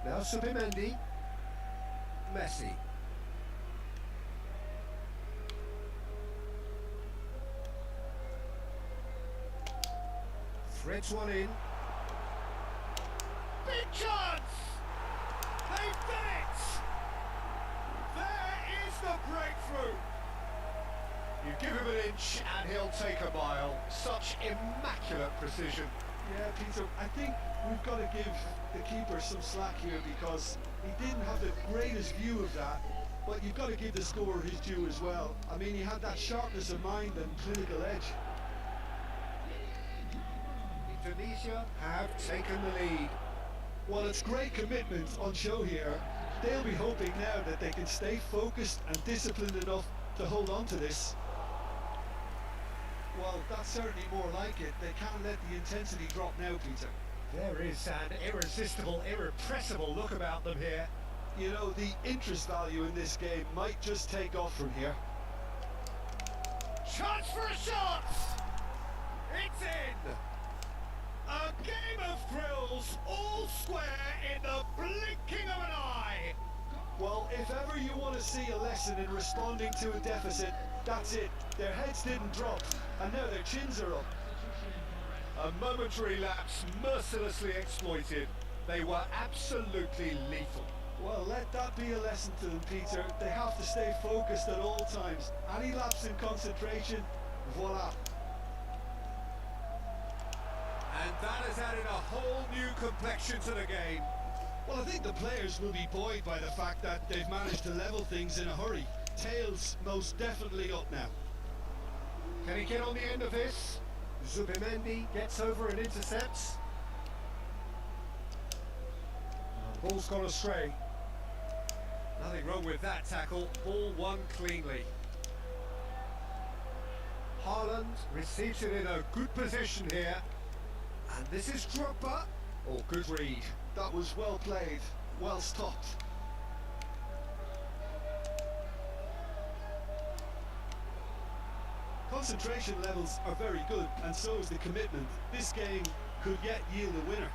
Now Subimendi. Messi. Threads one in. Big chance! They've done it! There is the breakthrough! You give him an inch and he'll take a mile. Such immaculate precision. Yeah, Peter, I think we've got to give the keeper some slack here because he didn't have the greatest view of that, but you've got to give the scorer his due as well. I mean, he had that sharpness of mind and clinical edge. Indonesia have taken the lead. Well, it's great commitment on show here. They'll be hoping now that they can stay focused and disciplined enough to hold on to this. Well, that's certainly more like it. They can't let the intensity drop now, Peter. There is an irresistible, irrepressible look about them here. You know, the interest value in this game might just take off from here. Chance for a shot! It's in! A game of thrills, all square in the blinking of an eye! Well, if ever you want to see a lesson in responding to a deficit, that's it. Their heads didn't drop, and now their chins are up. A momentary lapse mercilessly exploited. They were absolutely lethal. Well, let that be a lesson to them, Peter. They have to stay focused at all times. Any lapse in concentration, voila. And that has added a whole new complexion to the game. Well, I think the players will be buoyed by the fact that they've managed to level things in a hurry. Tails most definitely up now. Can he get on the end of this? Zubimendi gets over and intercepts. Ball's gone astray. Nothing wrong with that tackle. Ball won cleanly. Haaland receives it in a good position here. And this is Drogba. Oh, good read. That was well played, well stopped. Concentration levels are very good, and so is the commitment. This game could yet yield a winner.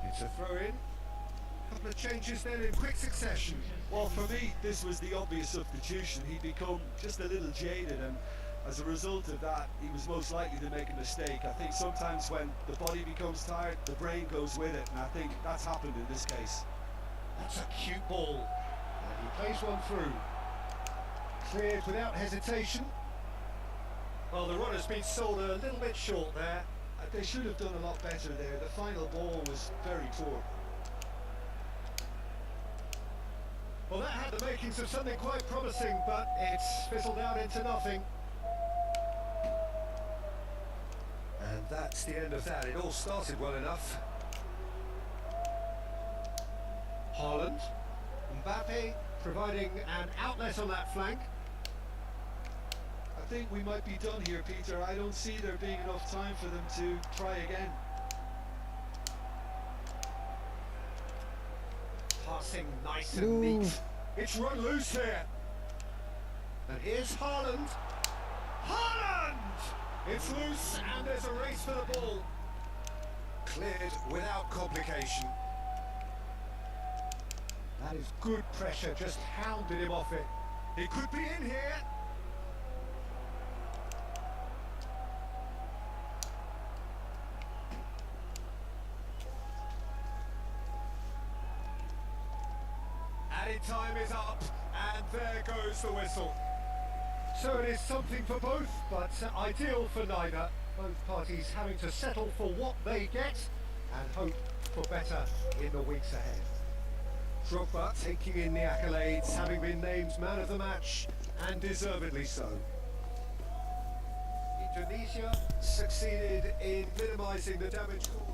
It's a throw-in. Couple of changes then in quick succession. Well, for me, this was the obvious substitution. He'd become just a little jaded, and as a result of that, he was most likely to make a mistake. I think sometimes when the body becomes tired, the brain goes with it, and I think that's happened in this case. That's a cute ball. And he plays one through. Cleared without hesitation. Well, the runner's been sold a little bit short there. They should have done a lot better there. The final ball was very poor. Well, that had the makings of something quite promising, but it's fizzled out into nothing. And that's the end of that. It all started well enough. Haaland. Mbappe providing an outlet on that flank. I think we might be done here, Peter. I don't see there being enough time for them to try again. Passing nice and neat. It's run loose here. And here's Haaland. Haaland! It's loose and there's a race for the ball. Cleared without complication. That is good pressure, just hounded him off it. He could be in here. Added time is up, and there goes the whistle. So it is something for both, but ideal for neither. Both parties having to settle for what they get and hope for better in the weeks ahead. Drogba taking in the accolades, having been named man of the match, and deservedly so. Indonesia succeeded in minimising the damage caused.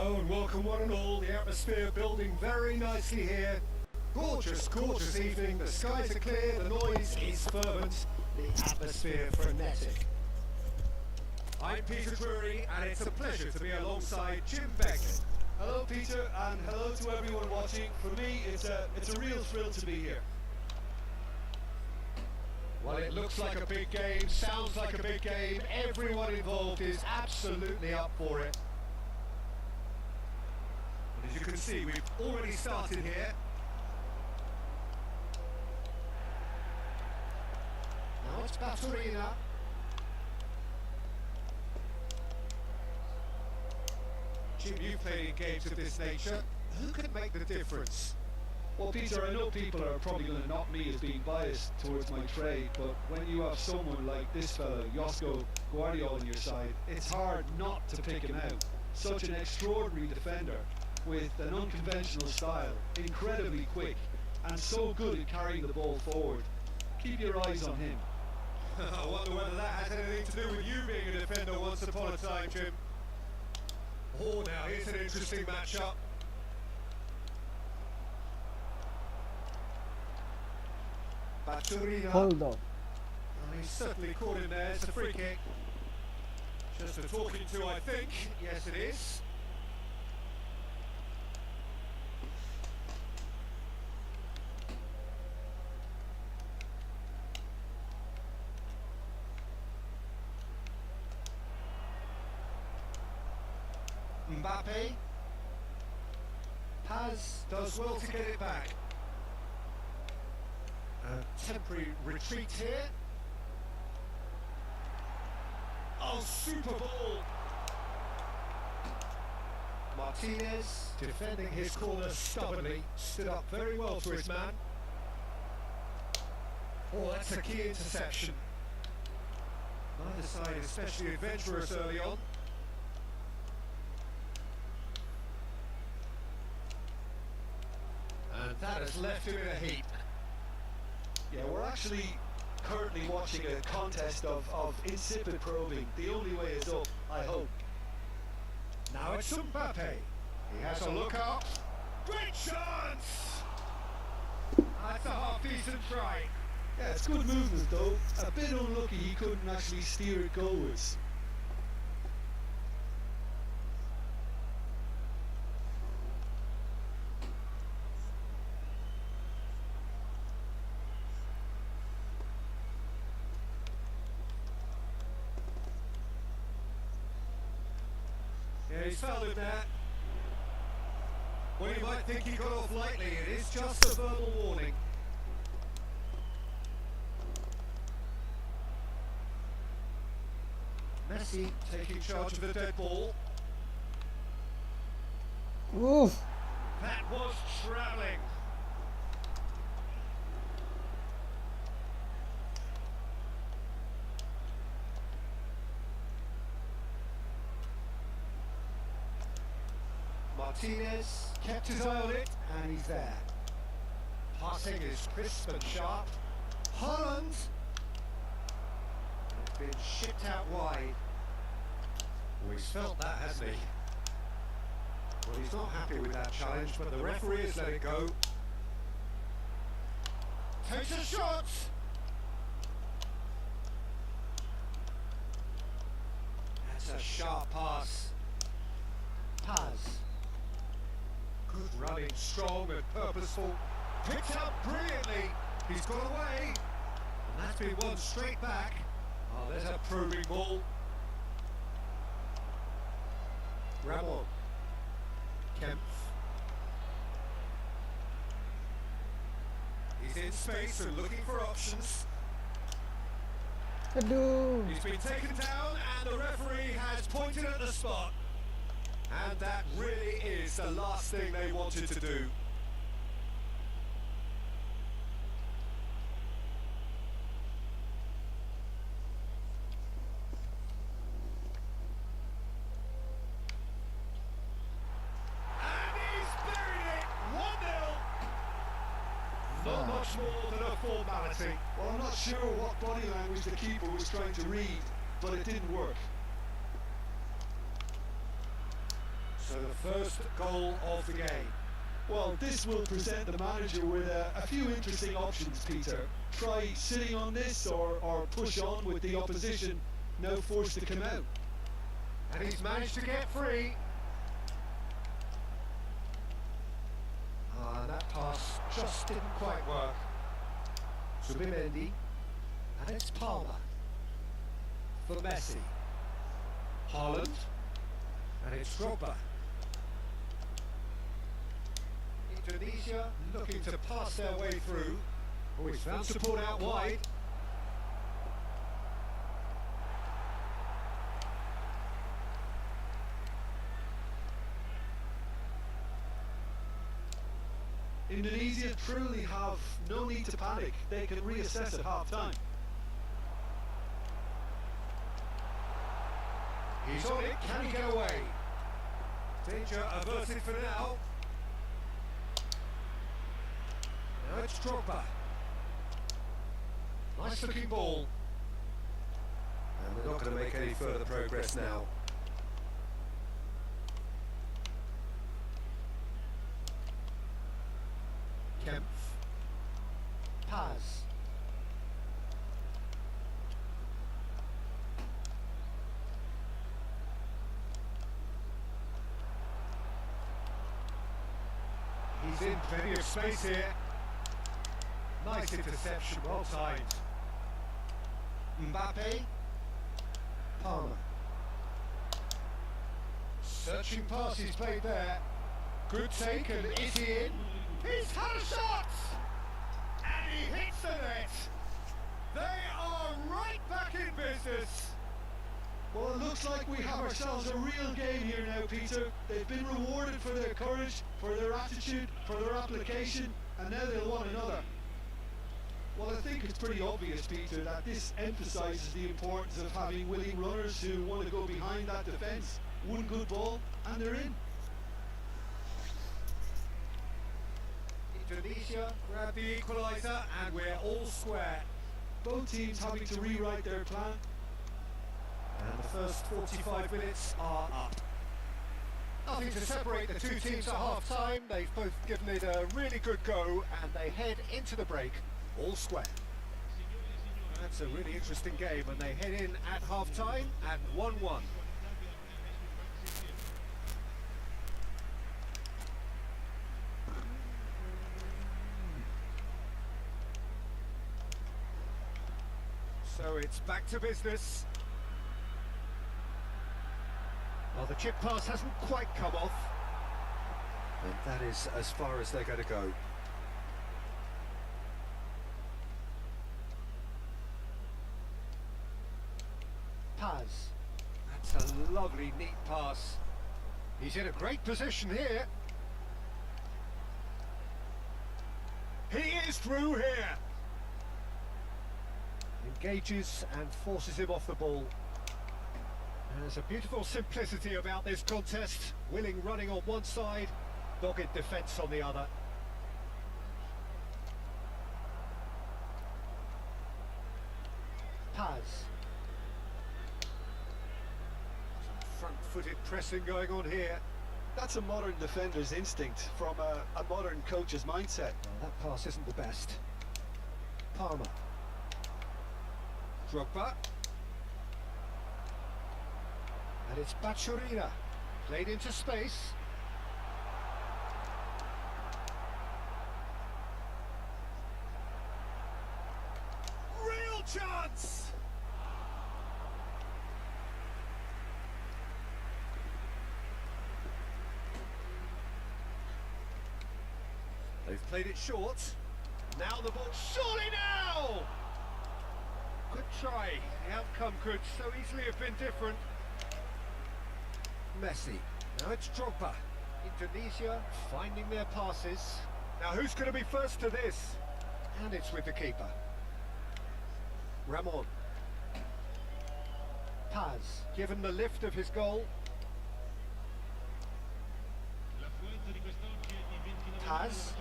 Hello and welcome one and all. The atmosphere building very nicely here. Gorgeous, gorgeous evening. The skies are clear, the noise is fervent, the atmosphere frenetic. I'm Peter Drury and it's a pleasure to be alongside Jim Beckett. Hello, Peter, and hello to everyone watching. For me, it's a real thrill to be here. Well, it looks like a big game, sounds like a big game. Everyone involved is absolutely up for it. And as you can see, we've already started here. Now it's Baturina. Jim, you've played in games of this nature. Who can make the difference? Well, Peter, I know people are probably going to knock me as being biased towards my trade, but when you have someone like this fella, Josko Guardiola, on your side, it's hard not to pick him out. Such an extraordinary defender with an unconventional style, incredibly quick, and so good at carrying the ball forward. Keep your eyes on him. I wonder whether that has anything to do with you being a defender once upon a time, Jim. Oh, now here's an interesting matchup. Baturina. Hold up. Well, he's certainly caught in there. It's a free kick. Just a talking to, I think. Yes, it is. Mbappe. Paz does well to get it back. A temporary retreat here. Oh, super ball! Martinez, defending his corner stubbornly, stood up very well for his man. Oh, that's a key interception. Neither side especially adventurous early on. And that has left him in a heap. Yeah, we're actually currently watching a contest of insipid probing. The only way is up, I hope. Now it's Mbappe. He has a look up. Great chance! That's a half-decent try. Yeah, it's good movement though. A bit unlucky he couldn't actually steer it goalwards. Yeah, he's fouled him there. Well, you might think he got off lightly. It is just a verbal warning. Messi taking charge of the dead ball. Oof. That was travelling. Martinez kept his eye on it, and he's there. Passing is crisp and sharp. Holland! It's been shipped out wide. Well, he's felt that, hasn't he? Well, he's not happy with that challenge, but the referee has let it go. Takes a shot! That's a sharp pass. Paz. Good running, strong and purposeful. Picked up brilliantly. He's got away. And that's been won straight back. Oh, there's a probing ball. Ramon. Kempf. He's in space and looking for options. Aduh. He's been taken down and the referee has pointed at the spot. And that really is the last thing they wanted to do. And he's buried it! 1-0! Not much more than a formality. Well, I'm not sure what body language the keeper was trying to read, but it didn't work. So the First goal of the game. Well, this will present the manager with a few interesting options, Peter. Try sitting on this or push on with the opposition, no force to come out. And he's managed to get free. Ah, that pass just didn't quite work. Zubimendi. And it's Palmer. For Messi. Haaland. And it's Drogba. Indonesia looking to pass their way through. Oh, he's found support out wide. Indonesia truly have no need to panic. They can reassess at half-time. He's on it, can he get away? Danger averted for now. Now it's Drogba. Nice looking ball. And they're not going to make any further progress now. Kempf. Paz. He's in plenty of space here. Nice interception, well timed. Mbappe. Palmer. Searching pass he's played there. Good take, and is he in? He's had a shot! And he hits the net! They are right back in business! Well, it looks like we have ourselves a real game here now, Peter. They've been rewarded for their courage, for their attitude, for their application, and now they'll want another. Well, I think it's pretty obvious, Peter, that this emphasises the importance of having willing runners who want to go behind that defence. One good ball, and they're in. Indonesia grab the equaliser, and we're all square. Both teams having to rewrite their plan. And the first 45 minutes are up. Nothing to separate the two teams at half-time. They've both given it a really good go, and they head into the break all square. That's a really interesting game, and they head in at half-time at 1-1. So it's back to business. Well, the chip pass hasn't quite come off. And that is as far as they're going to go. Paz. That's a lovely, neat pass. He's in a great position here. He is through here. Engages and forces him off the ball. There's a beautiful simplicity about this contest. Willing running on one side, dogged defence on the other. Paz. Some front-footed pressing going on here. That's a modern defender's instinct from a modern coach's mindset. Well, that pass isn't the best. Palmer. Drogba. And it's Bachurina, played into space. Real chance! They've played it short. Now the ball, surely now! Good try. The outcome could so easily have been different. Messi. Now it's Drogba. Indonesia finding their passes. Now who's going to be first to this? And it's with the keeper. Ramon. Paz, given the lift of his goal. Paz.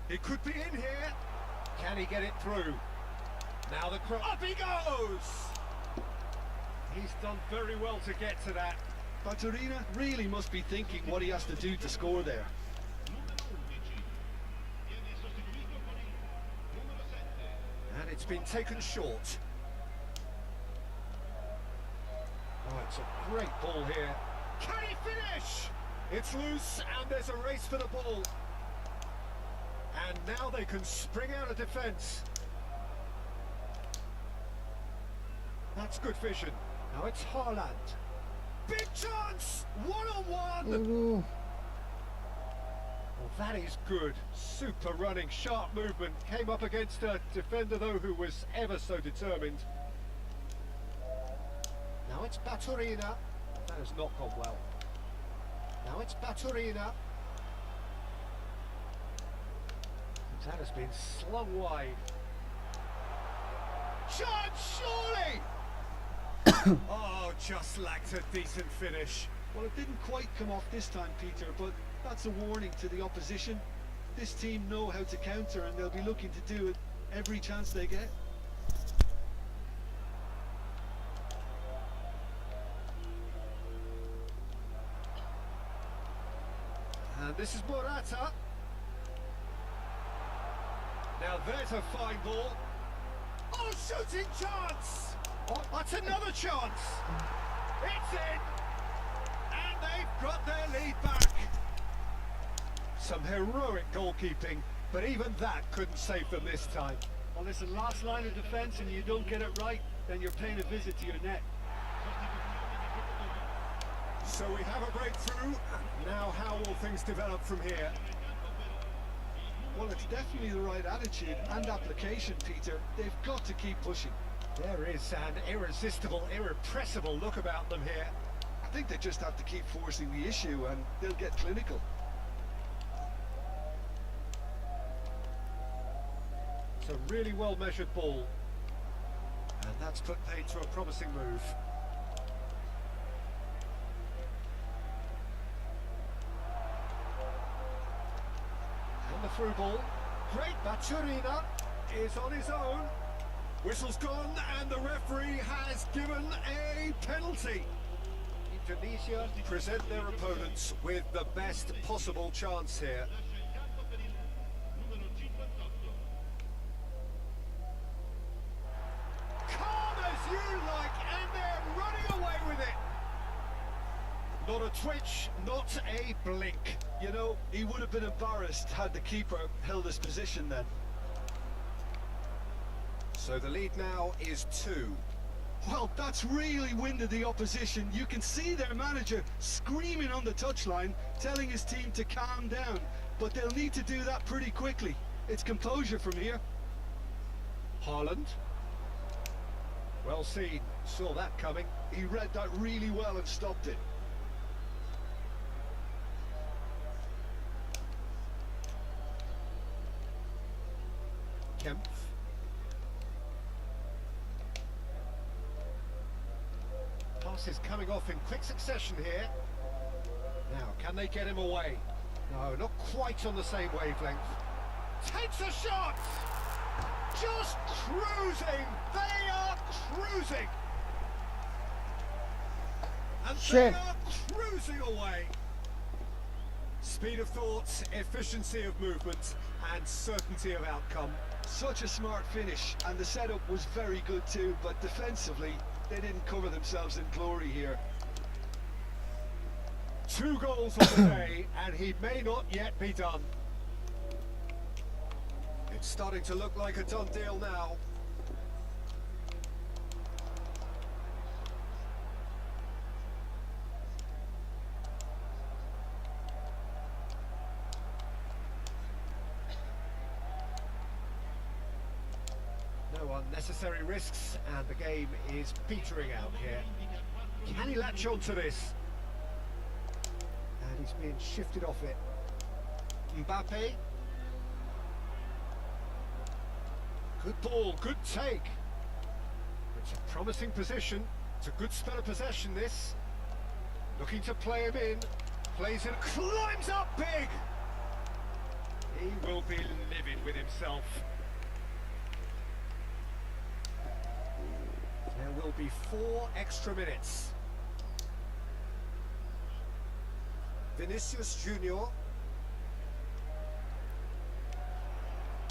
It could be in here. Can he get it through? Now the cross. Up he goes! He's done very well to get to that. Baturina really must be thinking what he has to do to score there. And it's been taken short. Oh, it's a great ball here. Can he finish? It's loose and there's a race for the ball. And now they can spring out of defence. That's good vision. Now it's Haaland. Big chance! One-on-one! Aduh. Well, that is good. Super running, sharp movement. Came up against a defender, though, who was ever so determined. Now it's Baturina. That has not gone well. Now it's Baturina. That has been slung wide. Chance, surely! Oh, just lacked a decent finish. Well, it didn't quite come off this time, Peter, but that's a warning to the opposition. This team know how to counter and they'll be looking to do it every chance they get. And this is Morata. Now there's a fine ball. Oh, shooting chance! Oh, that's another chance! It's in! And they've got their lead back. Some heroic goalkeeping, but even that couldn't save them this time. Well, listen, last line of defence and you don't get it right, then you're paying a visit to your net. So we have a breakthrough. Now how will things develop from here? Well, it's definitely the right attitude and application, Peter. They've got to keep pushing. There is an irresistible, irrepressible look about them here. I think they just have to keep forcing the issue and they'll get clinical. It's a really well-measured ball. And that's put paid to a promising move. And the through ball. Great, Baturina is on his own. Whistle's gone and the referee has given a penalty. Indonesia present their opponents with the best possible chance here. Calm as you like, and they're running away with it. Not a twitch, not a blink. You know, he would have been embarrassed had the keeper held his position then. So the lead now is 2. Well, that's really winded the opposition. You can see their manager screaming on the touchline, telling his team to calm down. But they'll need to do that pretty quickly. It's composure from here. Haaland. Well seen, saw that coming. He read that really well and stopped it. Kempf. Passes coming off in quick succession here. Now, can they get him away? No, not quite on the same wavelength. Takes a shot! Just cruising! They are cruising! And Shit. they are cruising away! Speed of thought, efficiency of movement, and certainty of outcome. Such a smart finish, and the setup was very good too, but defensively, they didn't cover themselves in glory here. 2 goals on the day, and he may not yet be done. It's starting to look like a done deal now. No unnecessary risks, and the game is petering out here. Can he latch on to this? And he's being shifted off it. Mbappe. Good ball, good take. It's a promising position. It's a good spell of possession, this. Looking to play him in. Plays it, climbs up big! He will be livid with himself. There There will be 4 extra minutes. Vinicius Junior.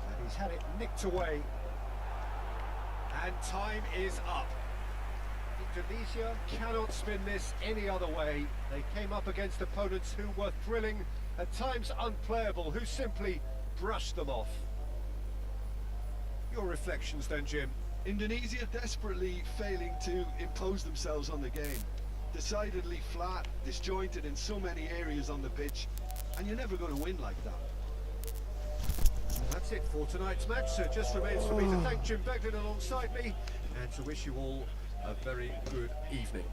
And he's had it nicked away. And time is up. Indonesia cannot spin this any other way. They came up against opponents who were thrilling, at times unplayable, who simply brushed them off. Your reflections then, Jim? Indonesia desperately failing to impose themselves on the game. Decidedly flat, disjointed in so many areas on the pitch, and you're never going to win like that. That's it for tonight's match, so it just remains for me to thank Jim Beglin alongside me and to wish you all a very good evening.